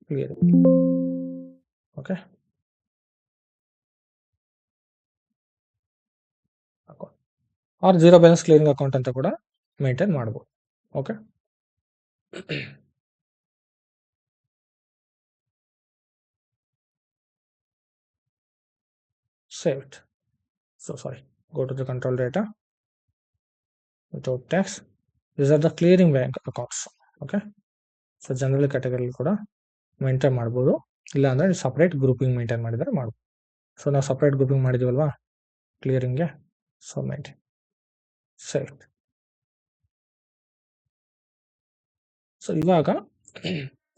clearing. Okay, or zero balance clearing account ಅಂತ ಕೂಡ ಮೇಂಟೈನ್ ಮಾಡ್ಬೋದು. Okay, save it. So sorry, go to the control data, without tax. These are the clearing bank accounts. Okay, so general category ಕೂಡ maintain ಮಾಡ್ಬೋದು, ಇಲ್ಲ ಅಂದರೆ separate grouping maintain ಮಾಡಿದರೆ ಮಾಡ್ಬೋದು. So ನಾವು ಸಪ್ರೇಟ್ ಗ್ರೂಪಿಂಗ್ ಮಾಡಿದ್ದೀವಲ್ವಾ ಕ್ಲಿಯರಿಂಗ್ಗೆ, ಸೊ ಮೇಂಟೈನ್ ಸೇವ್. ಸೊ ಇವಾಗ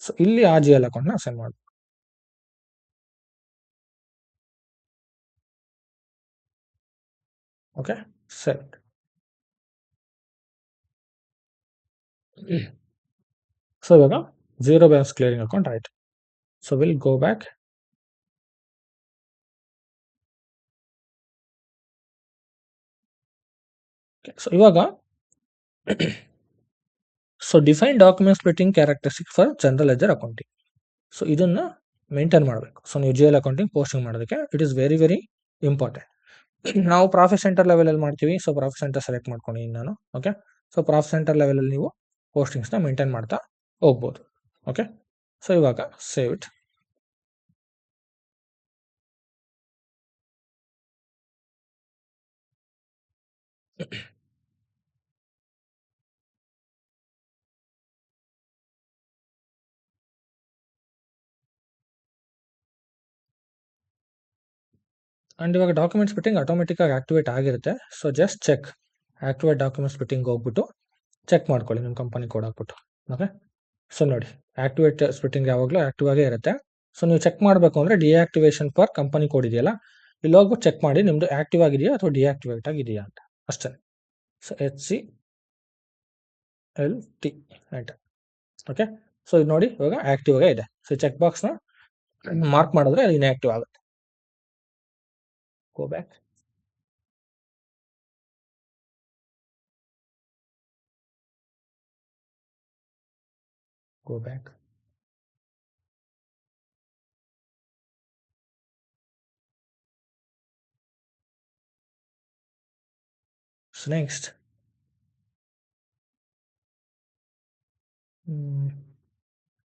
ಸೊ ಇಲ್ಲಿ ಆ ಜಿ ಎಲ್ ಅಕೌಂಟ್ನ ಅಸೈನ್ ಮಾಡಿ. Okay, save. ಸೊ ಇವಾಗ ಝೀರೋ ಬ್ಯಾಲೆನ್ಸ್ ಕ್ಲಿಯರಿಂಗ್ ಅಕೌಂಟ್ ಆಯಿತು. So will go back. So ಇವಾಗ so define document splitting characteristic for general ledger accounting. So ಇದನ್ನ ಮೇಂಟೈನ್ ಮಾಡಬೇಕು. ಸೊ ನೀವು ಜಿ ಎಲ್ ಅಕೌಂಟಿಂಗ್ ಪೋಸ್ಟಿಂಗ್ ಮಾಡೋದಕ್ಕೆ it is very very important. ನಾವು profit centre ಲೆವೆಲಲ್ಲಿ ಮಾಡ್ತೀವಿ. So profit centre select ಮಾಡ್ಕೊಂಡಿದ್ದೀನಿ ನಾನು. ಓಕೆ, ಸೊ ಪ್ರಾಫಿಟ್ ಸೆಂಟರ್ ಲೆವೆಲಲ್ಲಿ ನೀವು ಪೋಸ್ಟಿಂಗ್ಸ್ನ ಮೇಂಟೈನ್ ಮಾಡ್ತಾ ಹೋಗ್ಬೋದು. ಓಕೆ, ಸೊ ಇವಾಗ ಸೇವ್ ಇಟ್. ಆ್ಯಂಡ್ ಇವಾಗ ಡಾಕ್ಯುಮೆಂಟ್ ಸ್ಪ್ಲಿಟ್ಟಿಂಗ್ ಆಟೋಮೆಟಿಕ್ಕಾಗಿ ಆಕ್ಟಿವೇಟ್ ಆಗಿರುತ್ತೆ. So just check activate document splitting ಹೋಗ್ಬಿಟ್ಟು ಚೆಕ್ ಮಾಡ್ಕೊಳ್ಳಿ ನಿಮ್ಮ ಕಂಪನಿ ಕೋಡ್ ಹಾಕ್ಬಿಟ್ಟು. ಓಕೆ, ಸೊ ನೋಡಿ ಆಕ್ಟಿವೇಟ್ ಸ್ಪ್ಲಿಟ್ಟಿಂಗ್ ಯಾವಾಗಲೂ ಆಕ್ಟಿವ್ ಆಗೇ ಇರುತ್ತೆ. ಸೊ ನೀವು ಚೆಕ್ ಮಾಡಬೇಕು ಅಂದರೆ ಡಿಆಕ್ಟಿವೇಷನ್ ಫಾರ್ ಕಂಪನಿ ಕೋಡ್ ಇದೆಯಲ್ಲ, ಇಲ್ಲಿ ಹೋಗ್ಬಿಟ್ಟು ಚೆಕ್ ಮಾಡಿ ನಿಮ್ಮದು ಆಕ್ಟಿವ್ ಆಗಿದೆಯಾ ಅಥವಾ ಡಿಆಕ್ಟಿವೇಟ್ ಆಗಿದೆಯಾ ಅಂತ ಅಷ್ಟೇ. So HCLT enter. Okay, so ಇದು ನೋಡಿ ಇವಾಗ ಆಕ್ಟಿವ್ ಆಗೇ ಇದೆ. ಸೊ ಚೆಕ್ ಬಾಕ್ಸ್ನ ಮಾರ್ಕ್ ಮಾಡಿದ್ರೆ ಅದು ಇನ್ಆಕ್ಟಿವ್ ಆಗುತ್ತೆ. Go back. Go back. So next,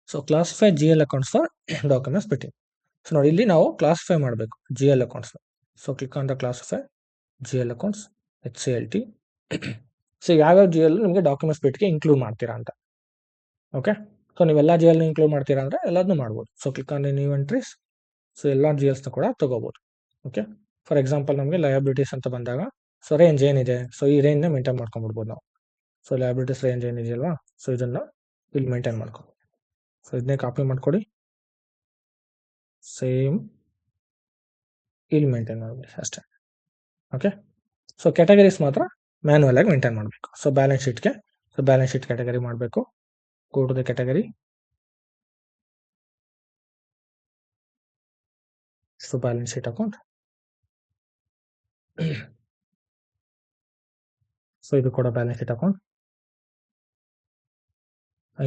so classify GL accounts for document splitting. So ನೋಡಿ ಇಲ್ಲಿ ನಾವು ಕ್ಲಾಸಿಫೈ ಮಾಡಬೇಕು G L accounts. So click on the classify GL accounts HCLT. So ಯಾವ್ಯಾವ G L ನಿಮಗೆ document ಸ್ಪ್ಲಿಟ್ಗೆ include ಮಾಡ್ತೀರಾ ಅಂತ. Okay, so ನೀವೆಲ್ಲ G ಎಲ್ನ include ಮಾಡ್ತೀರಾ ಅಂದರೆ ಎಲ್ಲದನ್ನೂ ಮಾಡ್ಬೋದು. So click on new entries. So ಎಲ್ಲ ಜಿ ಎಲ್ಸ್ನ ಕೂಡ ತಗೋಬೋದು. ಓಕೆ, ಫಾರ್ ಎಕ್ಸಾಂಪಲ್ ನಮಗೆ ಲಯಬಿಲಿಟೀಸ್ ಅಂತ ಬಂದಾಗ ಸೊ ರೇಂಜ್ ಏನಿದೆ, ಸೊ ಈ ರೇಂಜ್ನ ಮೇಂಟೈನ್ ಮಾಡ್ಕೊಂಡ್ಬಿಡ್ಬೋದು ನಾವು. ಸೊ ಲಯಬಿಲಿಟೀಸ್ ರೇಂಜ್ ಏನಿದೆಯಲ್ವಾ, ಸೊ ಇದನ್ನು ಇಲ್ಲಿ ಮೇಂಟೈನ್ ಮಾಡ್ಕೊ. ಸೊ ಇದನ್ನೇ ಕಾಪಿ ಮಾಡ್ಕೊಡಿ, ಸೇಮ್ ಇಲ್ಲಿ ಮೇಂಟೈನ್ ಮಾಡಬೇಕು ಅಷ್ಟೇ. ಓಕೆ, ಸೊ ಕ್ಯಾಟಗರೀಸ್ ಮಾತ್ರ ಮ್ಯಾನ್ಯಲ್ ಆಗಿ ಮೇಂಟೈನ್ ಮಾಡಬೇಕು. ಸೊ ಬ್ಯಾಲೆನ್ಸ್ ಶೀಟ್ಗೆ ಸೊ ಬ್ಯಾಲೆನ್ಸ್ ಶೀಟ್ ಕ್ಯಾಟಗರಿ ಮಾಡಬೇಕು. Go to the category. So balance sheet account. So ಇದು ಕೂಡ ಬ್ಯಾಲೆನ್ಸ್ ಶೀಟ್ ಅಕೌಂಟ್.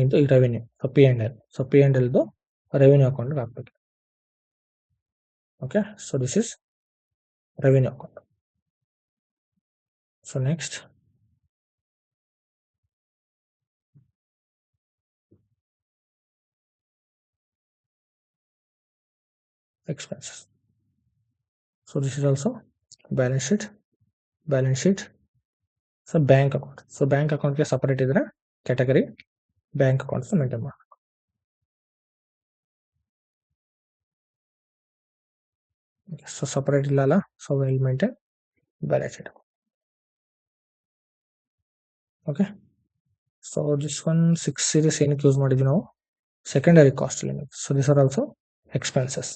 ಇದು ಈ ರೆವೆನ್ಯೂ, ಸೊ P&L. ಸೊ P&Lದು ರೆವೆನ್ಯೂ ಅಕೌಂಟ್ಗೆ ಹಾಕ್ಬೇಕು. Okay, so this is revenue account. So next, expenses. So this is also balance sheet. So bank account. So bank account ಗೆ separate ಇದ್ರೆ category bank accounts maintain ಮಾಡಬೇಕು. So separate ಇಲ್ಲ ಅಲ್ಲ, so will maintain balance sheet. Okay, so this one 6 series ಏನಕ್ಕೆ use ಮಾಡಿದ್ವಿ ನಾವು, secondary cost limit. So this are also expenses.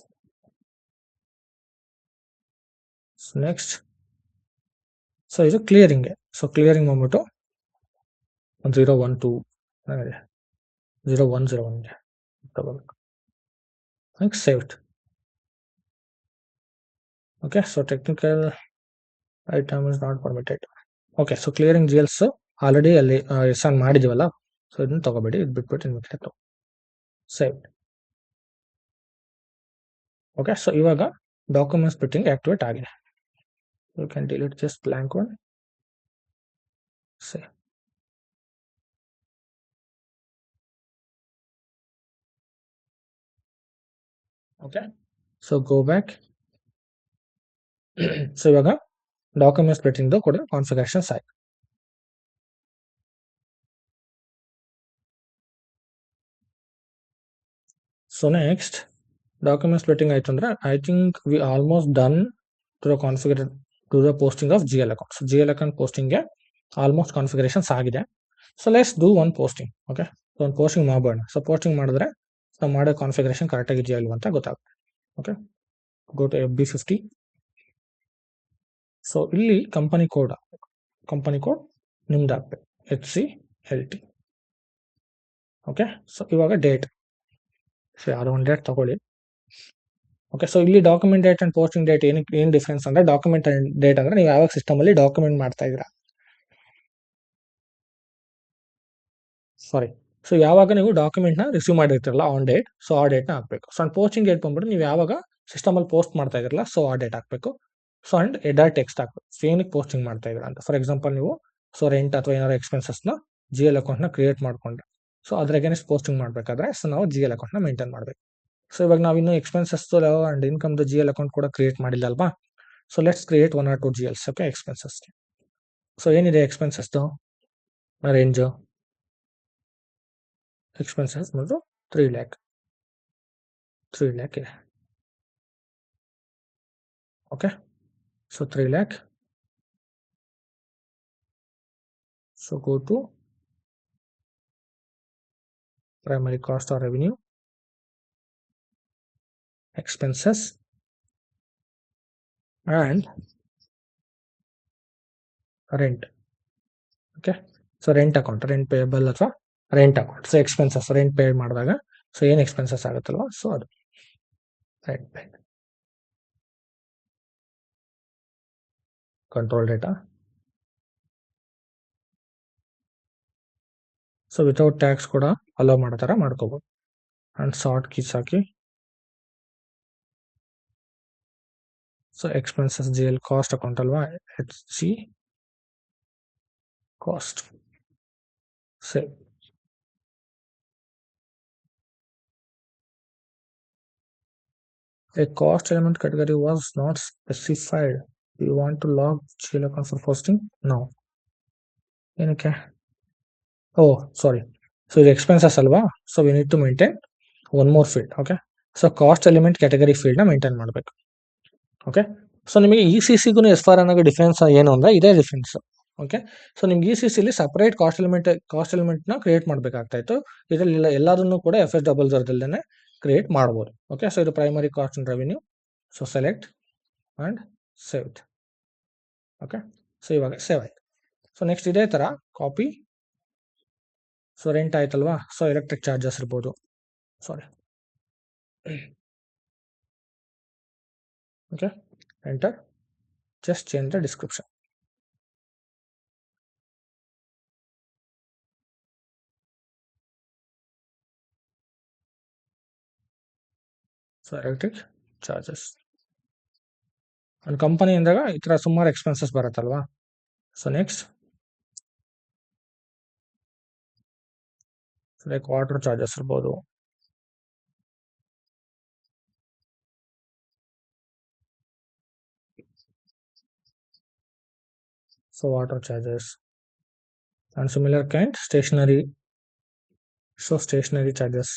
So next, so ಇದು ಕ್ಲಿಯರಿಂಗ್ಗೆ. So clearing ಬಂದ್ಬಿಟ್ಟು 012 0101ಗೆ ತಗೋಬೇಕು. Next save it. Okay, so technical item is not permitted. Okay, so clearing G else already ಅಲ್ಲಿ ಎಸ್ಆನ್ ಮಾಡಿದ್ದೀವಲ್ಲ, so ಇದನ್ನ ತಗೋಬೇಡಿ, ಇದು ಬಿಟ್ಬಿಟ್ಟು ಇನ್ಮಿಟೆಡ್ ತಗೋ. ಸೇವ್. ಓಕೆ, ಸೊ ಇವಾಗ ಡಾಕ್ಯುಮೆಂಟ್ ಸ್ಪ್ಲಿಟ್ಟಿಂಗ್ ಆಕ್ಟಿವೇಟ್ ಆಗಿದೆ. You can delete just blank one. Save. Okay, so go back. So ಇವಾಗ document splitting ಕೂಡ ಕಾನ್ಫಿಗರೇಷನ್ಸ್ ಆಯ್ತು. ಸೊ ನೆಕ್ಸ್ಟ್ ಡಾಕ್ಯುಮೆಂಟ್ ಸ್ಪ್ಲಿಟ್ಟಿಂಗ್ ಆಯ್ತು ಅಂದ್ರೆ I think we almost done to the configure to the posting of GL account. So GL account ಪೋಸ್ಟಿಂಗ್ಗೆ almost configurations ಆಗಿದೆ. So let's do one posting. Okay, ಒಂದು posting ಮಾಡೋಣ. So posting ಮಾಡಿದ್ರೆ ನಾವು ಮಾಡೋ configuration correct ಆಗಿದೆಯಾ ಇಲ್ವಾ ಅಂತ ಗೊತ್ತಾಗುತ್ತೆ. Okay, go to FB50. So ಇಲ್ಲಿ ಕಂಪನಿ ಕೋಡ್ ನಿಮ್ದು ಹಾಕ್ಬೇಕು, HCLT. ಓಕೆ, ಸೊ ಇವಾಗ ಡೇಟ್, ಸೊ ಯಾವ್ದೋ ಒಂದು ಡೇಟ್ ತಗೊಳ್ಳಿ. ಓಕೆ, ಸೊ ಇಲ್ಲಿ document date and posting date ಏನು ಡಿಫ್ರೆನ್ಸ್ ಅಂದ್ರೆ, ಡಾಕ್ಯುಮೆಂಟ್ ಡೇಟ್ ಅಂದ್ರೆ ನೀವು ಯಾವಾಗ ಸಿಸ್ಟಮ್ ಅಲ್ಲಿ ಡಾಕ್ಯುಮೆಂಟ್ ಮಾಡ್ತಾ ಇದ್ದೀರಾ, ಸಾರಿ, ಸೊ ಯಾವಾಗ ನೀವು ಡಾಕ್ಯುಮೆಂಟ್ ನ ರಿಸೀವ್ ಮಾಡಿರ್ತಿರಲ್ಲ ಆನ್ ಡೇಟ್, ಸೊ ಆ ಡೇಟ್ ನ ಹಾಕ್ಬೇಕು. ಸೊ ಅಂಡ್ ಪೋಸ್ಟಿಂಗ್ ಡೇಟ್ ಬಂದ್ಬಿಟ್ಟು ನೀವು ಯಾವಾಗ ಸಿಸ್ಟಮ್ ಅಲ್ಲಿ ಪೋಸ್ಟ್ ಮಾಡ್ತಾ ಇದ್ರಲ್ಲ, ಸೊ ಆ ಡೇಟ್ ಹಾಕ್ಬೇಕು. ಸೊ ಅಂಡ್ ಎಡರ್ ಟೆಕ್ಸ್ಟ್ ಹಾಕ್ಬೇಕು, ಸೊ ಏನಕ್ಕೆ ಪೋಸ್ಟಿಂಗ್ ಮಾಡ್ತಾ ಇದ್ದೀರಾ ಅಂತ. ಫಾರ್ ಎಕ್ಸಾಂಪಲ್ ನೀವು ಸೊ ರೆಂಟ್ ಅಥವಾ ಏನಾದ್ರು ಎಕ್ಸ್ಪೆನ್ಸಸ್ ನ GL ಅಕೌಂಟ್ ನ ಕ್ರಿಯೇಟ್ ಮಾಡ್ಕೊಂಡ್ರೆ, ಸೊ ಅದ್ರ ಅಗೇನ್ಸ್ಟ್ ಪೋಸ್ಟಿಂಗ್ ಮಾಡಬೇಕಾದ್ರೆ ಸೊ ನಾವು GL ಅಕೌಂಟ್ ನ ಮೇಂಟೈನ್ ಮಾಡಬೇಕು. ಸೊ ಇವಾಗ ನಾವು ಇನ್ನು expenses and income GL account ಕೂಡ ಕ್ರಿಯೇಟ್ ಮಾಡಿಲ್ಲ ಅಲ್ವಾ. So let's create 1 or 2 GLs. Okay, expenses. So ಏನಿದೆ ಎಕ್ಸ್ಪೆನ್ಸಸ್ ರೇಂಜ್, ಎಕ್ಸ್ಪೆನ್ಸಸ್ ಬಂದು 3 lakh ಇದೆ. Okay, so 3 lakh. So go to primary cost or revenue, expenses and rent. Okay, so rent account, rent payable ಅಥವಾ rent account. So expenses rent pay ಮಾಡಿದಾಗ so ಏನು expenses ಆಗುತ್ತಲ್ವಾ, so ಅದು rent pay. Control data. So without tax ಕೂಡ allow ಮಾಡೋ ಥರ ಮಾಡ್ಕೋಬೋದು. And sort keys ಹಾಕಿ. So expenses GL cost account ಅಲ್ವಾ, HC cost. Save. A cost element category was not specified. Do you want to log GL account for posting? No. ಏನಕ್ಕೆ? Oh sorry, so ಇದು expenses ಅಲ್ವಾ, so we need to maintain one more field. Okay, so cost element category ಫೀಲ್ಡ್ನ maintain ಮಾಡಬೇಕು. Okay, so ನಿಮಗೆ ECCಗೂ SFR ಅನ್ನೋ difference ಏನು ಅಂದರೆ ಇದೇ ಡಿಫ್ರೆನ್ಸ್. ಓಕೆ, ಸೊ ನಿಮ್ಗೆ ECCಲಿ ಸಪರೇಟ್ ಕಾಸ್ಟ್ ಎಲಿಮೆಂಟ್ನ ಕ್ರಿಯೇಟ್ ಮಾಡಬೇಕಾಗ್ತಾ ಇತ್ತು. ಇದರಲ್ಲಿ ಎಲ್ಲದನ್ನು ಕೂಡ FS00 ಕ್ರಿಯೇಟ್ ಮಾಡ್ಬೋದು. ಓಕೆ, ಸೊ ಇದು primary cost and revenue. So select and save. Okay, so ಇವಾಗ ಸೇವ್ ಆಯ್ತು. ಸೊ ನೆಕ್ಸ್ಟ್ ಇದೇ ಥರ ಕಾಪಿ. ಸೊ ರೆಂಟ್ ಆಯ್ತಲ್ವಾ, ಸೊ ಎಲೆಕ್ಟ್ರಿಕ್ ಚಾರ್ಜಸ್ ಇರ್ಬೋದು, sorry. Okay, enter, just change the description. So electric charges ಒಂದು company ಅಂದಾಗ ಈ ಥರ ಸುಮಾರು ಎಕ್ಸ್ಪೆನ್ಸಸ್ ಬರುತ್ತಲ್ವಾ. So next like water charges ಇರ್ಬೋದು, so water charges and similar kind stationery, so stationery charges.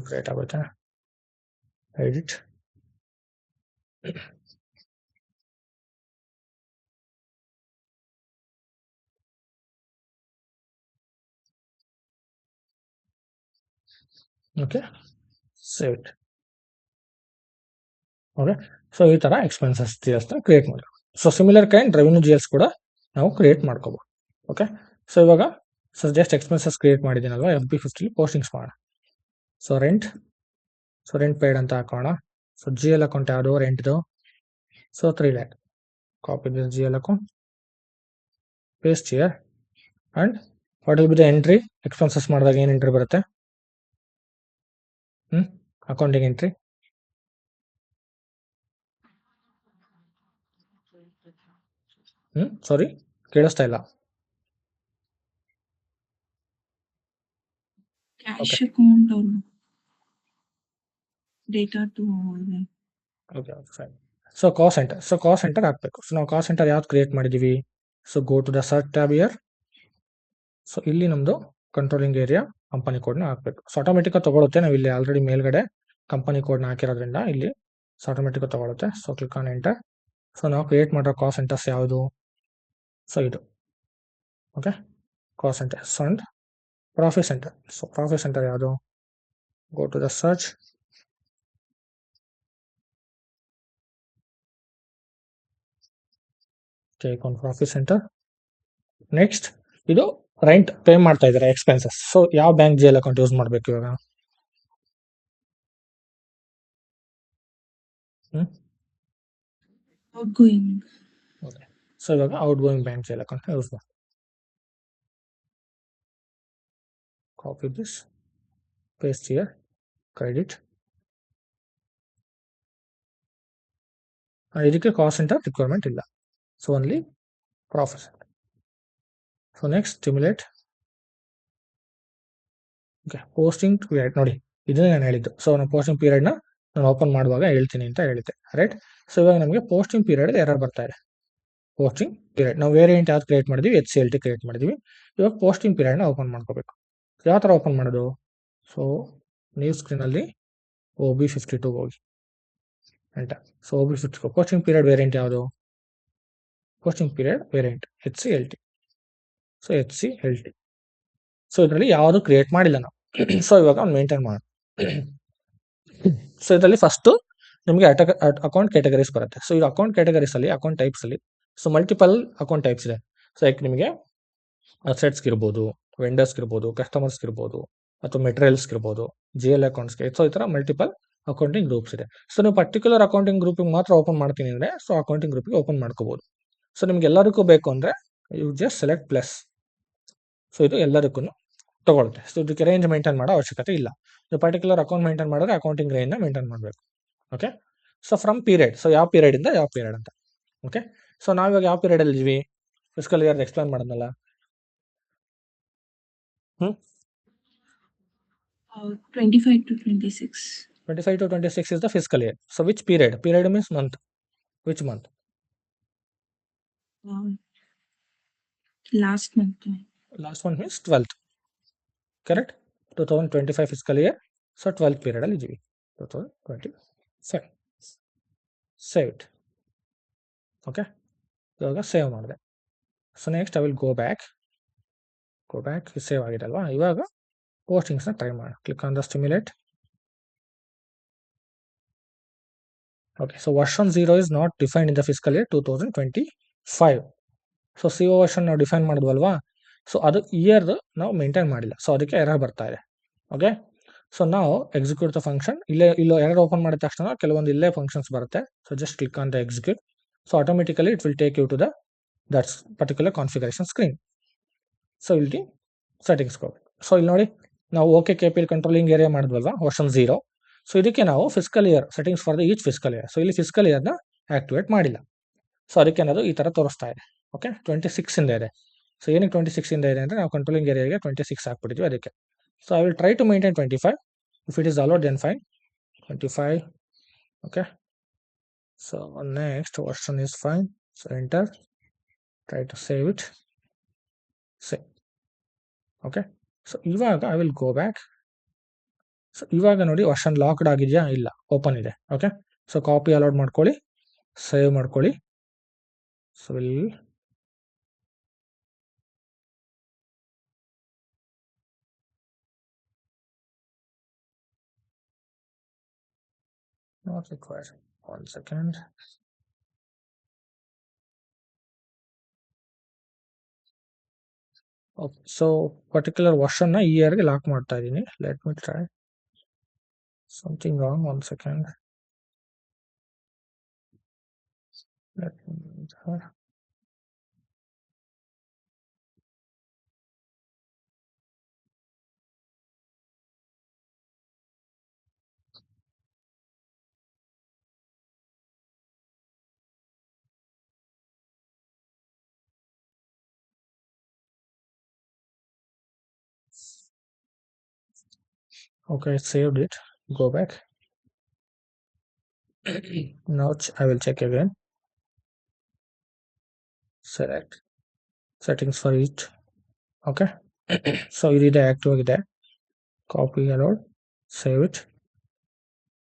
Great ಆಗುತ್ತೆ, edit. Okay, save it. Okay, so ಈ ಥರ ಎಕ್ಸ್ಪೆನ್ಸಸ್ GLಸ್ನ ಕ್ರಿಯೇಟ್ ಮಾಡಬೇಕು. So similar kind revenue GLs ಕೂಡ ನಾವು ಕ್ರಿಯೇಟ್ ಮಾಡ್ಕೋಬೋದು. ಓಕೆ, ಸೊ ಇವಾಗ ಜಸ್ಟ್ ಎಕ್ಸ್ಪೆನ್ಸಸ್ ಕ್ರಿಯೇಟ್ ಮಾಡಿದ್ದೀನಲ್ವಾ, FB50 ಪೋಸ್ಟಿಂಗ್ಸ್ ಮಾಡೋಣ. ಸೊ ರೆಂಟ್ ಪೇಯ್ಡ್ ಅಂತ ಹಾಕೋಣ. ಸೊ GL ಅಕೌಂಟ್ ಯಾವುದು, ರೆಂಟ್ದು. So 3 lakh. Copy this GL account, paste here and what will be the entry. Expenses ಮಾಡಿದಾಗ ಏನು ಎಂಟ್ರಿ ಬರುತ್ತೆ, ಅಕೌಂಟಿಂಗ್ ಎಂಟ್ರಿ. ಸಾರಿ ಕೇಳಿಸ್ತಾ ಇಲ್ಲ. ಕ್ಯಾಶ್ ಅಕೌಂಟ್ ಅವ್ರು data to okay fine. So cost centre ಹಾಕಬೇಕು. So ನಾವು ಕಾಸ್ಟ್ ಸೆಂಟರ್ ಯಾವ್ದು create ಮಾಡಿದ್ದೀವಿ? So go to the search tab year. So ಇಲ್ಲಿ ನಮ್ಮದು ಕಂಟ್ರೋಲಿಂಗ್ ಏರಿಯಾ ಕಂಪನಿ ಕೋಡ್ನ ಹಾಕಬೇಕು. ಸೊ ಆಟೋಮೆಟಿಕ್ಕಾಗಿ ತಗೊಳುತ್ತೆ. ನಾವು ಇಲ್ಲಿ ಆಲ್ರೆಡಿ ಮೇಲ್ಗಡೆ ಕಂಪನಿ ಕೋಡ್ನ ಹಾಕಿರೋದ್ರಿಂದ ಇಲ್ಲಿ ಆಟೋಮೆಟಿಕ್ಕಾಗಿ ತಗೊಳುತ್ತೆ. So click on enter. So ನಾವು ಕ್ರಿಯೇಟ್ ಮಾಡೋ ಕಾಸ್ಟ್ ಸೆಂಟರ್ಸ್ ಯಾವುದು? ಸೊ ಇದು okay cost centre. So and profit centre. So profit centre ಯಾವುದು? Go to the search. Take on profit centre. Next ಇದು ರೆಂಟ್ ಪೇ ಮಾಡ್ತಾ ಇದ್ದಾರೆ ಎಕ್ಸ್ಪೆನ್ಸಸ್. ಸೊ ಯಾವ bank GL account use ಮಾಡಬೇಕು ಇವಾಗ? ಔಟ್ಗೋಯಿಂಗ್. ಓಕೆ ಸೊ ಇವಾಗ outgoing bank GL account use ಮಾಡಿ. Copy this, paste here, credit. ಇದಕ್ಕೆ cost centre requirement ಇಲ್ಲ. So only profit centre. So next stimulate. Okay posting period ನೋಡಿ, ಇದನ್ನೇ ನಾನು ಹೇಳಿದ್ದು. ಸೊ ನಾನು ಪೋಸ್ಟಿಂಗ್ ಪೀರಿಯಡ್ನ ನಾನು ಓಪನ್ ಮಾಡುವಾಗ ಹೇಳ್ತೀನಿ ಅಂತ ಹೇಳಿದ್ದೆ, ರೈಟ್? ಸೊ ಇವಾಗ ನಮಗೆ ಪೋಸ್ಟಿಂಗ್ ಪೀರಿಯಡ್ ಎರರ್ ಬರ್ತಾ ಇದೆ. ಪೋಸ್ಟಿಂಗ್ ಪೀರಿಯಡ್ ನಾವು ವೇರಿಯಂಟ್ ಯಾವ್ದು ಕ್ರಿಯೇಟ್ ಮಾಡಿದ್ವಿ? HCLT ಕ್ರಿಯೇಟ್ ಮಾಡಿದ್ವಿ. ಇವಾಗ ಪೋಸ್ಟಿಂಗ್ ಪೀರಿಯಡ್ನ ಓಪನ್ ಮಾಡ್ಕೋಬೇಕು. ಯಾವ ಥರ ಓಪನ್ ಮಾಡೋದು? ಸೊ ನ್ಯೂ ಸ್ಕ್ರೀನಲ್ಲಿ OB52 ಹೋಗಿ enter. So OB52 posting period variant ಯಾವುದು? Posting period variant HCLT. So HCLT. So ಇದರಲ್ಲಿ ಯಾವುದು ಕ್ರಿಯೇಟ್ ಮಾಡಿಲ್ಲ ನಾವು. ಸೊ ಇವಾಗ ಅವ್ನು ಮೇಂಟೈನ್ ಮಾಡೋಣ. ಸೊ ಇದರಲ್ಲಿ ಫಸ್ಟು ನಿಮಗೆ ಅಕೌಂಟ್ ಕ್ಯಾಟಗರೀಸ್ ಬರುತ್ತೆ. ಸೊ ಈ ಅಕೌಂಟ್ ಕ್ಯಾಟಗರೀಸ್ ಅಲ್ಲಿ, ಅಕೌಂಟ್ ಟೈಪ್ಸ್ ಅಲ್ಲಿ ಸೊ ಮಲ್ಟಿಪಲ್ ಅಕೌಂಟ್ ಟೈಪ್ಸ್ ಇದೆ. ಸೊ ಲೈಕ್ ನಿಮಗೆ ಅಸೆಟ್ಸ್ಗೆ ಇರ್ಬೋದು, ವೆಂಡರ್ಸ್ಗೆ ಇರ್ಬೋದು, ಕಸ್ಟಮರ್ಸ್ಗೆ ಇರ್ಬೋದು, ಅಥವಾ ಮೆಟೀರಿಯಲ್ಸ್ಗೆ ಇರ್ಬೋದು, GL ಅಕೌಂಟ್ಸ್ಗೆ. ಸೊ ಈ ಥರ ಮಲ್ಟಿಪಲ್ ಅಕೌಂಟಿಂಗ್ ಗ್ರೂಪ್ಸ್ ಇದೆ. ಸೊ ನೀವು ಪರ್ಟಿಕ್ಯುಲರ್ ಅಕೌಂಟಿಂಗ್ ಗ್ರೂಪಿಗೆ ಮಾತ್ರ ಓಪನ್ ಮಾಡ್ತೀನಿ ಅಂದರೆ ಸೊ ಅಕೌಂಟಿಂಗ್ ಗ್ರೂಪಿಗೆ ಓಪನ್ ಮಾಡ್ಕೋಬಹುದು. ಸೊ ನಿಮ್ಗೆ ಎಲ್ಲರಿಗೂ ಬೇಕು ಅಂದರೆ you just select plus. So ಇದು ಎಲ್ಲರಿಗೂ ತಗೊಳುತ್ತೆ. ಸೊ ಇದಕ್ಕೆ ರೇಂಜ್ ಮೇಂಟೈನ್ ಮಾಡೋ ಅವಶ್ಯಕತೆ ಇಲ್ಲ. ನೀವು ಪರ್ಟಿಕ್ಯುಲರ್ ಅಕೌಂಟ್ ಮೇಂಟೈನ್ ಮಾಡಿದ್ರೆ ಅಕೌಂಟಿಂಗ್ ರೇಂಜ್ನ ಮೇಂಟೈನ್ ಮಾಡಬೇಕು. Okay so from period. So ಯಾವ ಪೀರಿಯಡ್ ಇಂದ ಯಾವ ಪೀರಿಯಡ್ ಅಂತ. ಓಕೆ ಸೊ ನಾವಿವಾಗ ಯಾವ ಪೀರಿಯಡ್ ಅಲ್ಲಿ ಇದ್ವಿ? ಫಿಸ್ಕಲ್ ಇಯರ್ ಎಕ್ಸ್ಪ್ಲೈನ್ ಮಾಡೋದಲ್ಲ. 25 to 26. 25 to 26 is the fiscal year. So which period? Period means month. Which month? Last month. Last one means 12th. Correct? 2025 fiscal year. So 12th period ಅಲ್ಲಿ ಇದ್ವಿ. 2025. Save it. Okay. ಇವಾಗ save ಮಾಡಿದೆ. So next I will go back. Save ಆಗಿದೆ ಅಲ್ವಾ? ಇವಾಗ ಪೋಸ್ಟಿಂಗ್ಸ್ನ try ಮಾಡಿ. Click on the stimulate. Okay so version 0 is not defined in the fiscal year 2025. So CO version ನಾವು define ಮಾಡಿದ್ವಲ್ವಾ? So ಅದು year ನಾವು maintain ಮಾಡಿಲ್ಲ. ಸೊ ಅದಕ್ಕೆ ಎರರ್ ಬರ್ತಾ ಇದೆ. ಓಕೆ ಸೊ ನಾವು ಎಕ್ಸಿಕ್ಯೂಟ್ ದ ಫಂಕ್ಷನ್. ಇಲ್ಲೋ ಎರರ್ ಓಪನ್ ಮಾಡಿದ ತಕ್ಷಣ ಕೆಲವೊಂದು ಇಲ್ಲೇ ಫಂಕ್ಷನ್ಸ್ ಬರುತ್ತೆ. So just click on the execute. So automatically it will take you to the that's particular configuration screen. So ಇಲ್ಲಿ ಸೆಟ್ಟಿಂಗ್ಸ್ ಹೋಗ್ಬೇಕು. ಸೊ ಇಲ್ಲಿ ನೋಡಿ, ನಾವು OKKPL ಕಂಟ್ರೋಲಿಂಗ್ ಏರಿಯಾ ಮಾಡಿದ್ವಲ್ವಾ ವರ್ಷನ್ 0. ಸೊ ಇದಕ್ಕೆ ನಾವು fiscal year settings for the each fiscal year. So ಇಲ್ಲಿ fiscal ಇಯರ್ನ ಆಕ್ಟಿವೇಟ್ ಮಾಡಿಲ್ಲ. ಸೊ ಅದಕ್ಕೆ ಅನ್ನೋದು ಈ ಥರ ತೋರಿಸ್ತಾ ಇದೆ. ಓಕೆ 26 ಇಂದ ಇದೆ. ಸೊ ಏನಕ್ಕೆ 26 ಇಂದ ಇದೆ ಅಂದರೆ ನಾವು ಕಂಟ್ರೋಲಿಂಗ್ ಏರಿಯಾಗೆ 26 ಹಾಕ್ಬಿಟ್ಟಿದ್ವಿ ಅದಕ್ಕೆ. So I will try to maintain 25. If it is allowed then fine. 25. Okay so next version is fine. So enter. Try to save it. Save. Okay so ಇವಾಗ I will go back. So ಇವಾಗ ನೋಡಿ version locked ಆಗಿದೆಯಾ? ಇಲ್ಲ, open ಇದೆ. Okay so copy allowed ಮಾಡ್ಕೊಳ್ಳಿ, save ಮಾಡ್ಕೊಳ್ಳಿ. So will not required. 1 second. Okay so particular ವರ್ಷನ್ನ ಈ ಇಯರ್ಗೆ ಲಾಕ್ ಮಾಡ್ತಾ ಇದ್ದೀನಿ. Let me try something wrong. 1 second. Let me try. Okay, I saved it. Go back. Now I will check again. Select settings for each. Okay. So ಇದೆ active ಆಗಿದೆ. Copy allowed. Save it.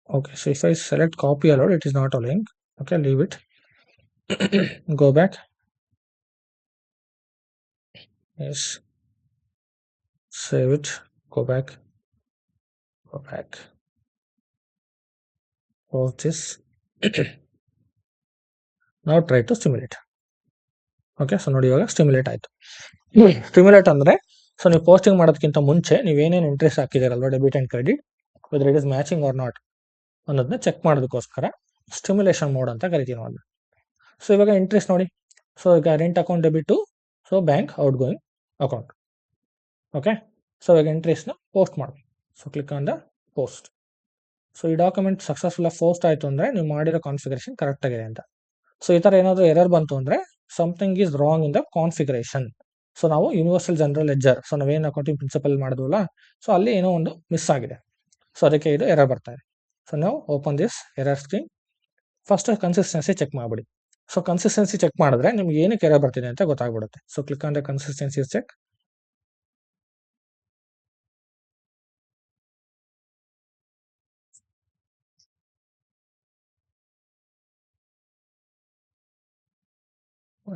Okay, so if I select copy allowed, it is not allowing. Okay, leave it. Go back. Yes. Save it. Go back. Go back. Close this. Now try to stimulate. Okay, so ನೋಡಿ ಇವಾಗ stimulate ಆಯಿತು. Stimulate ಅಂದರೆ so ನೀವು posting ಮಾಡೋದಕ್ಕಿಂತ ಮುಂಚೆ ನೀವೇನೇನು interest ಹಾಕಿದ್ದೀರಲ್ವ debit and credit, whether it is matching or not ಅನ್ನೋದನ್ನ ಚೆಕ್ ಮಾಡೋದಕ್ಕೋಸ್ಕರ ಸ್ಟಿಮ್ಯುಲೇಷನ್ ಮೋಡ್ ಅಂತ ಕರಿತೀವಿ ನಾವು. ಸೊ ಇವಾಗ ಇಂಟ್ರೆಸ್ಟ್ ನೋಡಿ. ಸೊ ಈಗ rent account debit, so bank outgoing account. Okay, so ಇವಾಗ ಇಂಟ್ರೆಸ್ಟ್ನ ಪೋಸ್ಟ್ ಮಾಡಬೇಕು. So click on the post. So ಈ ಡಾಕ್ಯುಮೆಂಟ್ ಸಕ್ಸಸ್ಫುಲ್ ಪೋಸ್ಟ್ ಆಯಿತು ಅಂದರೆ ನೀವು ಮಾಡಿರೋ ಕಾನ್ಫಿಗರೇಷನ್ ಕರೆಕ್ಟಾಗಿದೆ ಅಂತ. ಸೊ ಈ ಥರ ಏನಾದರೂ ಎರರ್ ಬಂತು ಅಂದರೆ something is wrong in the configuration. So ನಾವು ಯೂನಿವರ್ಸಲ್ ಜನರಲ್ ಲೆಡ್ಜರ್, ಸೊ ನಾವೇನು ಅಕೌಂಟಿಂಗ್ ಪ್ರಿನ್ಸಿಪಲ್ ಮಾಡಿದ್ವಲ್ಲ, ಸೊ ಅಲ್ಲಿ ಏನೋ ಒಂದು ಮಿಸ್ ಆಗಿದೆ. ಸೊ ಅದಕ್ಕೆ ಇದು ಎರರ್ ಬರ್ತಾ ಇದೆ. ಸೊ ನಾವು open this error screen. First consistency check ಮಾಡಿಬಿಡಿ. ಸೊ ಕನ್ಸಿಸ್ಟೆನ್ಸಿ ಚೆಕ್ ಮಾಡಿದ್ರೆ ನಿಮ್ಗೆ ಏನಕ್ಕೆ ಎರರ್ ಬರ್ತಿದೆ ಅಂತ ಗೊತ್ತಾಗ್ಬಿಡುತ್ತೆ. So click on the consistency check.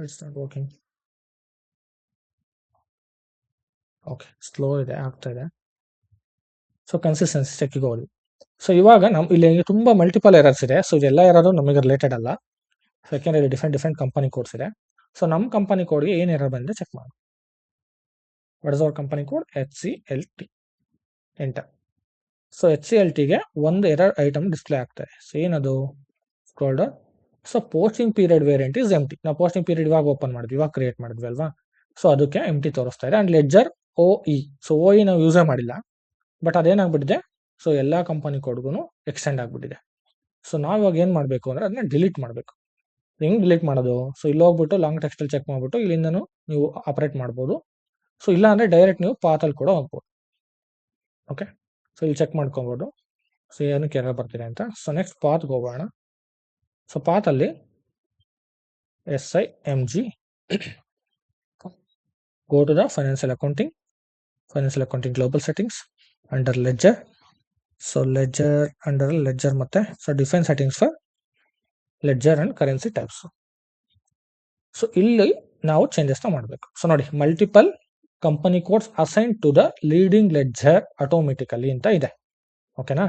It's not working. Okay, slow ಇದೆ, ಆಗ್ತಾ ಇದೆ. ಸೊ ಕನ್ಸಿಸ್ಟೆನ್ಸಿ ಚೆಕ್ಕಿಗೆ ಹೋಗಿ. ಸೊ ಇವಾಗ ಇಲ್ಲಿ ತುಂಬ ಮಲ್ಟಿಪಲ್ ಎರರ್ಸ್ ಇದೆ. ಸೊ ಇದೆಲ್ಲ ಎರರು ನಮಗೆ ರಿಲೇಟೆಡ್ ಅಲ್ಲ. ಸೊ ಯಾಕೆಂದರೆ ಇಲ್ಲಿ ಡಿಫ್ರೆಂಟ್ ಕಂಪನಿ ಕೋಡ್ಸ್ ಇದೆ. ಸೊ ನಮ್ಮ ಕಂಪನಿ ಕೋಡ್ಗೆ ಏನು ಎರರ್ ಬಂದಿದೆ ಚೆಕ್ ಮಾಡಿ. What is our company code? HCLT. Enter. So HCLTಗೆ ಒಂದು ಎರರ್ ಐಟಮ್ ಡಿಸ್ಪ್ಲೇ ಆಗ್ತಾರೆ. ಸೊ ಏನದು? Scroll down. So posting period variant is empty. ನಾವು ಪೋಸ್ಟಿಂಗ್ ಪೀರಿಯಡ್ ಇವಾಗ ಓಪನ್ ಮಾಡಿದ್ವಿ, ಇವಾಗ ಕ್ರಿಯೇಟ್ ಮಾಡಿದ್ವಿ ಅಲ್ವಾ. ಸೊ ಅದಕ್ಕೆ ಎಂಟಿ ತೋರಿಸ್ತಾ ಇದೆ. And ledger OE. So OE ನಾವು ಯೂಸೇ ಮಾಡಿಲ್ಲ, ಬಟ್ ಅದೇನಾಗ್ಬಿಟ್ಟಿದೆ, ಸೊ ಎಲ್ಲ ಕಂಪನಿ ಕೋಡ್ಗೂ ಎಕ್ಸ್ಟೆಂಡ್ ಆಗಿಬಿಟ್ಟಿದೆ. ಸೊ ನಾವು ಇವಾಗ ಏನು ಮಾಡಬೇಕು ಅಂದರೆ ಅದನ್ನ ಡಿಲೀಟ್ ಮಾಡಬೇಕು. ಹೆಂಗೆ ಡಿಲೀಟ್ ಮಾಡೋದು? ಸೊ ಇಲ್ಲಿ ಹೋಗ್ಬಿಟ್ಟು ಲಾಂಗ್ ಟೆಕ್ಸ್ಟಲ್ಲಿ ಚೆಕ್ ಮಾಡಿಬಿಟ್ಟು ಇಲ್ಲಿಂದನೂ ನೀವು ಆಪರೇಟ್ ಮಾಡ್ಬೋದು. ಸೊ ಇಲ್ಲ ಅಂದರೆ ಡೈರೆಕ್ಟ್ ನೀವು ಪಾತಲ್ಲಿ ಕೂಡ ಹೋಗ್ಬೋದು. ಓಕೆ, ಸೊ ಇಲ್ಲಿ ಚೆಕ್ ಮಾಡ್ಕೊಬೋದು ಸೊ ಏನಕ್ಕೆ ಎರರ್ ಬರ್ತಿದೆ ಅಂತ. ಸೊ ನೆಕ್ಸ್ಟ್ ಪಾತ್ಗೆ ಹೋಗೋಣ. ಸೊ ಪಾತಲ್ಲಿ SIMG, go to the financial accounting global settings under ledger. So ledger under ledger ಮತ್ತೆ so define settings for ledger and currency types. So ಇಲ್ಲಿ ನಾವು ಚೇಂಜಸ್ನ ಮಾಡಬೇಕು. ಸೊ ನೋಡಿ, multiple company codes assign to the leading ledger automatically ಅಂತ ಇದೆ. ಓಕೆನಾ?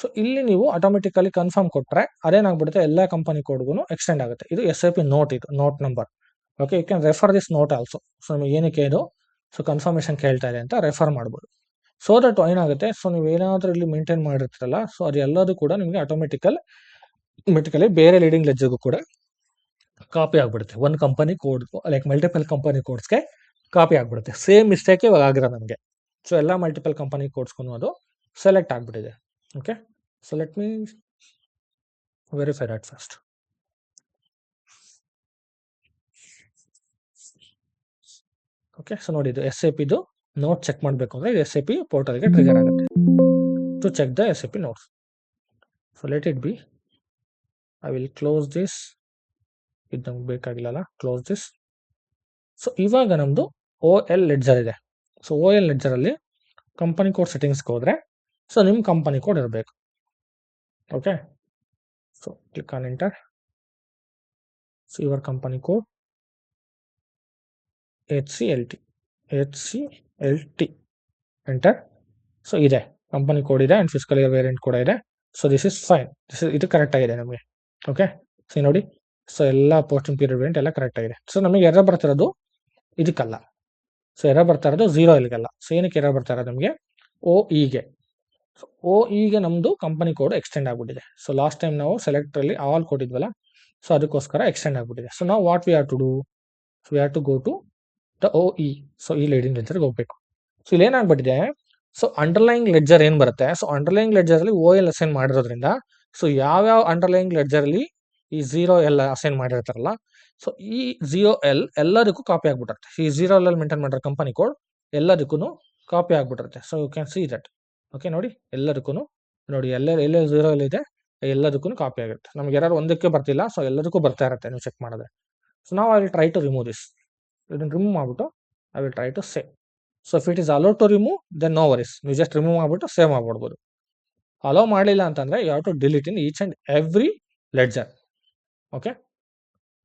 So ಇಲ್ಲಿ ನೀವು ಆಟೋಮೆಟಿಕಲಿ ಕನ್ಫರ್ಮ್ ಕೊಟ್ಟರೆ ಅದೇನಾಗ್ಬಿಡುತ್ತೆ, ಎಲ್ಲ ಕಂಪನಿ ಕೋಡ್ಗೂ ಎಕ್ಸ್ಟೆಂಡ್ ಆಗುತ್ತೆ. ಇದು SIP ನೋಟ್, ಇದು note number. Okay, you can refer this note also. So ನಿಮಗೆ ಏನಕ್ಕೆ ಇದು ಸೊ ಕನ್ಫರ್ಮೇಷನ್ ಕೇಳ್ತಾ ಇದೆ ಅಂತ ರೆಫರ್ ಮಾಡ್ಬೋದು. ಸೊ ದಟ್ ಏನಾಗುತ್ತೆ, ಸೊ ನೀವು ಏನಾದರೂ ಇಲ್ಲಿ ಮೇಂಟೈನ್ ಮಾಡಿರ್ತೀರಲ್ಲ, ಸೊ ಅದು ಎಲ್ಲದೂ ಕೂಡ ನಿಮಗೆ ಆಟೋಮೆಟಿಕಲಿ ಬೇರೆ ಲೀಡಿಂಗ್ ಲೆಡ್ಜರ್ಗೂ ಕೂಡ ಕಾಪಿ ಆಗ್ಬಿಡುತ್ತೆ. ಒಂದು company code like multiple company ಕೋಡ್ಸ್ಗೆ ಕಾಪಿ ಆಗ್ಬಿಡುತ್ತೆ. ಸೇಮ್ ಮಿಸ್ಟೇಕ್ ಇವಾಗ ಆಗಿರೋದು ನಮಗೆ. ಸೊ ಎಲ್ಲ ಮಲ್ಟಿಪಲ್ ಕಂಪನಿ ಕೋಡ್ಸ್ಗೂ ಅದು ಸೆಲೆಕ್ಟ್ ಆಗಿಬಿಟ್ಟಿದೆ. Okay, so let me verify that first. Okay, so ನೋಡಿ, ಇದು SIPದು ನೋಟ್ ಚೆಕ್ ಮಾಡಬೇಕು ಅಂದರೆ ಇದು SIP ಪೋರ್ಟಲ್ಗೆ ಟ್ರಿಗರ್ ಆಗುತ್ತೆ to check the SIP notes. So let it be. I will close this. ಇದು ನಮ್ಗೆ ಬೇಕಾಗಿಲ್ಲಲ್ಲ, ಕ್ಲೋಸ್ ದಿಸ್. ಸೊ ಇವಾಗ ನಮ್ಮದು OL ಲೆಡ್ಜರ್ ಇದೆ. ಸೊ OL ಲೆಡ್ಜರಲ್ಲಿ ಕಂಪನಿ ಕೋಡ್ ಸೆಟ್ಟಿಂಗ್ಸ್ಗೆ ಹೋದರೆ ಸೊ ನಿಮ್ಮ ಕಂಪನಿ ಕೋಡ್ ಇರಬೇಕು. Okay, so click on enter. So your company code HCLT enter. So ಇದೆ, ಕಂಪನಿ ಕೋಡ್ ಇದೆ ಆ್ಯಂಡ್ ಫಿಸ್ಕಲ್ ಇಯರ್ ವೇರಿಯಂಟ್ ಕೂಡ ಇದೆ. So this is fine. ಇದು ಕರೆಕ್ಟ್ ಆಗಿದೆ ನಮಗೆ. ಓಕೆ, ಸೊ ನೋಡಿ, ಸೊ ಎಲ್ಲ ಪೋಸ್ಟಿಂಗ್ ಪೀರಿಯಡ್ ವೇರಿಯಂಟ್ ಎಲ್ಲ ಕರೆಕ್ಟ್ ಆಗಿದೆ. ಸೊ ನಮಗೆ ಎರರ್ ಬರ್ತಿರೋದು ಇದಕ್ಕಲ್ಲ, ಸೊ ಎರರ್ ಬರ್ತಾ ಇರೋದು 0Lಗೆಲ್ಲ. ಸೊ ಏನಕ್ಕೆ ಎರರ್ ಬರ್ತಾ ಇರೋದು ನಮಗೆ? OEಗೆ. ಸೊ OEಗೆ ನಮ್ಮದು ಕಂಪನಿ ಕೋಡ್ ಎಕ್ಸ್ಟೆಂಡ್ ಆಗಿಬಿಟ್ಟಿದೆ. ಸೊ ಲಾಸ್ಟ್ ಟೈಮ್ ನಾವು ಸೆಲೆಕ್ಟ್ರಲ್ಲಿ ಆಲ್ ಕೊಟ್ಟಿದ್ವಲ್ಲ, ಸೊ ಅದಕ್ಕೋಸ್ಕರ ಎಕ್ಸ್ಟೆಂಡ್ ಆಗಿಬಿಟ್ಟಿದೆ. ಸೊ ನಾವು what we have to do, so we have to go to the OE. So ಈ ಲೀಡಿಂಗ್ ಲೆಡ್ಜರ್ಗೆ ಹೋಗಬೇಕು. ಸೊ ಇಲ್ಲಿ ಏನಾಗ್ಬಿಟ್ಟಿದೆ, ಸೊ ಅಂಡರ್ಲೈಂಗ್ ಲೆಡ್ಜರ್ ಏನು ಬರುತ್ತೆ, ಸೊ ಅಂಡರ್ಲೈಂಗ್ ಲೆಡ್ಜರಲ್ಲಿ OL ಅಸೈನ್ ಮಾಡಿರೋದ್ರಿಂದ ಸೊ ಯಾವ್ಯಾವ ಅಂಡರ್ಲೈಂಗ್ ಲೆಡ್ಜರಲ್ಲಿ ಈ 0L ಅಸೈನ್ ಮಾಡಿರ್ತಾರಲ್ಲ, ಸೊ ಈ 0L ಎಲ್ಲದಕ್ಕೂ ಕಾಪಿ ಆಗ್ಬಿಟ್ಟಿರುತ್ತೆ. ಈ 0L ಮೇಂಟೈನ್ ಮಾಡಿರೋ ಕಂಪನಿ ಕೋಡ್ ಎಲ್ಲದಕ್ಕೂ ಕಾಪಿ ಆಗ್ಬಿಟ್ಟಿರುತ್ತೆ. So you can see that. Okay ನೋಡಿ ಎಲ್ಲದಕ್ಕೂ ನೋಡಿ ಎಲ್ಲೇ 0 ಇದೆ ಎಲ್ಲದಕ್ಕೂ ಕಾಪಿ ಆಗುತ್ತೆ. ನಮ್ಗೆ ಯಾರು ಒಂದಕ್ಕೆ ಬರ್ತಿಲ್ಲ, ಸೊ ಎಲ್ಲದಕ್ಕೂ ಬರ್ತಾ ಇರುತ್ತೆ ನೀವು ಚೆಕ್ ಮಾಡಿದ್ರೆ. ಸೊ ನಾವು I will try to remove this. ಇದನ್ನು ರಿಮೂವ್ ಮಾಡ್ಬಿಟ್ಟು I will try to save. So if it is allow to remove then no worries, ನೀವು ಜಸ್ಟ್ ರಿಮೂವ್ ಮಾಡ್ಬಿಟ್ಟು ಸೇವ್ ಮಾಡ್ಬಿಡ್ಬೋದು. ಅಲೋ ಮಾಡಲಿಲ್ಲ ಅಂತಂದ್ರೆ you have to delete in each and every ledger. Okay,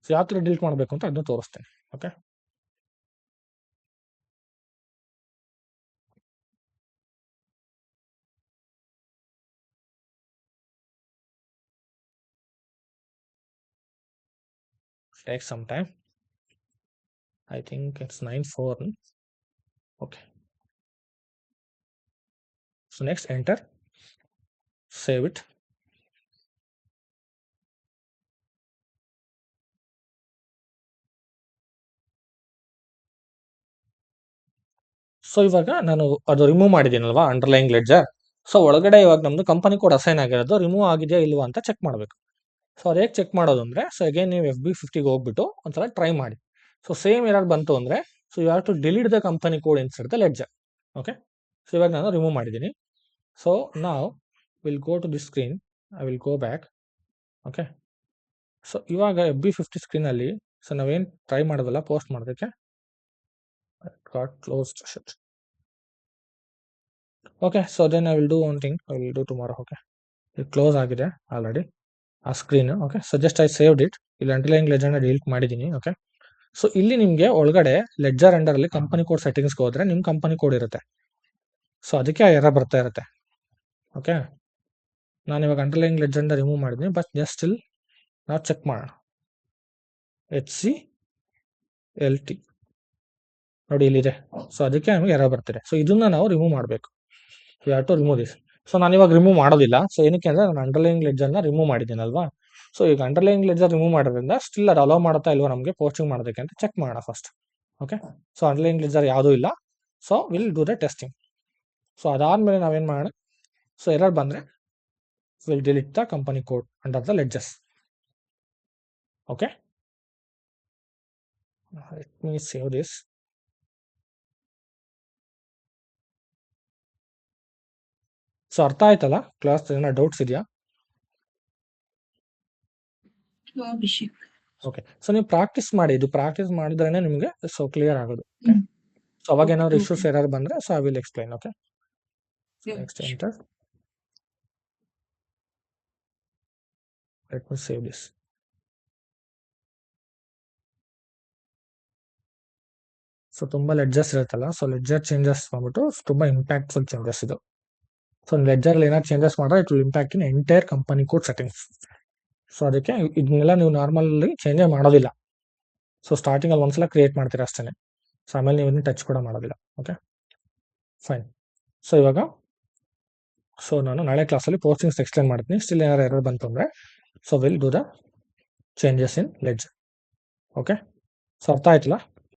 so ಯಾವ ಥರ delete ಮಾಡಬೇಕು ಅಂತ ಅದನ್ನು ತೋರಿಸ್ತೇನೆ. Okay, take some time. I think it's 9:04. Okay, so next enter, save it. So ಇವಾಗ ನಾನು ಅದು ರಿಮೂವ್ ಮಾಡಿದ್ದೀನಲ್ವಾ ಅಂಡರ್ಲೈನ್ ಲೆಡ್ಜರ್. ಸೊ ಒಳಗಡೆ ಇವಾಗ ನಮ್ದು ಕಂಪನಿ ಕೋಡ್ ಅಸೈನ್ ಆಗಿರೋದು ರಿಮೂವ್ ಆಗಿದೆಯಾ ಇಲ್ವಾ ಅಂತ ಚೆಕ್ ಮಾಡಬೇಕು. ಸೊ ಅದು ಹೇಗೆ ಚೆಕ್ ಮಾಡೋದು ಅಂದರೆ, ಸೊ ಅಗೇನ್ ನೀವು FB50ಗೆ ಹೋಗ್ಬಿಟ್ಟು ಒಂದ್ಸಲ ಟ್ರೈ ಮಾಡಿ. ಸೊ ಸೇಮ್ ಏನಾದ್ರು ಬಂತು ಅಂದರೆ, so you have to delete the company code inside the ledger. Okay, so ಇವಾಗ ನಾನು ರಿಮೂವ್ ಮಾಡಿದ್ದೀನಿ. ಸೊ ನಾವು will go to the screen, I will go back. Okay, so ಇವಾಗ FB50 ಸ್ಕ್ರೀನಲ್ಲಿ ಸೊ ನಾವೇನು ಟ್ರೈ ಮಾಡೋದಲ್ಲ ಪೋಸ್ಟ್ ಮಾಡೋದಕ್ಕೆ got closed. Shit. Okay, so then I will do one thing. I will do tomorrow. Okay, it close ಆಗಿದೆ already ಆ screen. Okay, so just I saved it. ಇಲ್ಲಿ underline ಲೆಡ್ಜರ್ನ delete ಮಾಡಿದ್ದೀನಿ. Okay, so ಇಲ್ಲಿ ನಿಮಗೆ ಒಳಗಡೆ ledger ಅಂಡರಲ್ಲಿ company code ಸೆಟ್ಟಿಂಗ್ಸ್ಗೆ ಹೋದ್ರೆ ನಿಮ್ಮ company code ಇರುತ್ತೆ. ಸೊ ಅದಕ್ಕೆ ಆ ಎರರ್ ಬರ್ತಾ ಇರುತ್ತೆ. ಓಕೆ, ನಾನು ಇವಾಗ ಅಂಡರ್ಲೈನ್ ಲೆಡ್ಜರ್ನ ರಿಮೂವ್ ಮಾಡಿದ್ದೀನಿ, ಬಟ್ ಜಸ್ಟ್ ಸ್ಟಿಲ್ ನಾವು ಚೆಕ್ ಮಾಡೋಣ. HCLT ನೋಡಿ ಇಲ್ಲಿದೆ. ಸೊ ಅದಕ್ಕೆ ನಮಗೆ ಎರರ್ ಬರ್ತಿದೆ. ಸೊ ಇದನ್ನ ನಾವು ರಿಮೂವ್ ಮಾಡಬೇಕು. You have to remove this. So ನಾನು ಇವಾಗ ರಿಮೂವ್ ಮಾಡೋದಿಲ್ಲ. ಸೊ ಏನಕ್ಕೆ ಅಂದರೆ ನಾನು ಅಂಡರ್ಲೈನ್ ಲೆಡ್ಜರ್ನ ರಿಮೂವ್ ಮಾಡಿದ್ದೀನಲ್ವಾ. ಸೊ ಈಗ ಅಂಡರ್ಲೈನ್ ಲೆಡ್ಜರ್ ರಿಮೂವ್ ಮಾಡೋದ್ರಿಂದ ಸ್ಟಿಲ್ ಅದು ಅಲೋ ಮಾಡುತ್ತಾ ಇಲ್ವಾ ನಮಗೆ ಪೋಸ್ಟಿಂಗ್ ಮಾಡೋದಕ್ಕೆ ಅಂತ ಚೆಕ್ ಮಾಡೋಣ first. Okay, so underline ledger ಯಾವುದೂ ಇಲ್ಲ. So will do the testing. So ಅದಾದಮೇಲೆ ನಾವೇನು ಮಾಡೋಣ, ಸೊ ಎರರ್ ಬಂದರೆ will delete the company code under the ledgers. Okay, let me save this. So ಅರ್ಥ ಆಯ್ತಲ್ಲ ಕ್ಲಾಸ್? ಏನೋ ಡೌಟ್ಸ್ ಇದೆಯಾ? ಅಭಿಷೇಕ್. ಓಕೆ, ಸೊ ನೀವು ಪ್ರಾಕ್ಟೀಸ್ ಮಾಡಿ. ಇದು ಪ್ರಾಕ್ಟೀಸ್ ಮಾಡಿದ್ರೇ ನಿಮಗೆ ಸೊ ಕ್ಲಿಯರ್ ಆಗೋದು. ಓಕೆ, ಸೊ ಅವಾಗ ಏನಾದ್ರು ಇಶ್ಯೂಸ್ ಏನಾದ್ರು ಬಂದರೆ so I will explain. Okay, next enter. Let me save this. So ತುಂಬ ಲೆಡ್ಜರ್ಸ್ ಇರುತ್ತಲ್ಲ, ಸೊ ಲೆಡ್ಜರ್ ಚೇಂಜಸ್ ಮಾಡ್ಬಿಟ್ಟು ತುಂಬ ಇಂಪ್ಯಾಕ್ಟ್ಫುಲ್ ಚೇಂಜಸ್ ಇದು. ಸೊ ಲೆಡ್ಜರ್ಲಿ ಏನಾದ್ರು ಚೇಂಜಸ್ ಮಾಡಿದ್ರೆ it will impact in entire company code settings. So ಅದಕ್ಕೆ ಇದನ್ನೆಲ್ಲ ನೀವು ನಾರ್ಮಲ್ಲಿ ಚೇಂಜೇ ಮಾಡೋದಿಲ್ಲ. ಸೊ ಸ್ಟಾರ್ಟಿಂಗಲ್ಲಿ ಒಂದ್ಸಲ ಕ್ರಿಯೇಟ್ ಮಾಡ್ತೀರಾ ಅಷ್ಟೇ. ಸೊ ಆಮೇಲೆ ನೀವು ಇದನ್ನು ಟಚ್ ಕೂಡ ಮಾಡೋದಿಲ್ಲ. Okay, fine. ಸೊ ಇವಾಗ ಸೊ ನಾನು ನಾಳೆ ಕ್ಲಾಸಲ್ಲಿ ಪೋಸ್ಟಿಂಗ್ಸ್ ಎಕ್ಸ್ಪ್ಲೇನ್ ಮಾಡ್ತೀನಿ. ಸ್ಟಿಲ್ ಏನಾರು ಎರರ್ ಬಂತು ಅಂದರೆ so will do the changes in ledger. Okay, so ಅರ್ಥ ಆಯ್ತಲ್ಲ?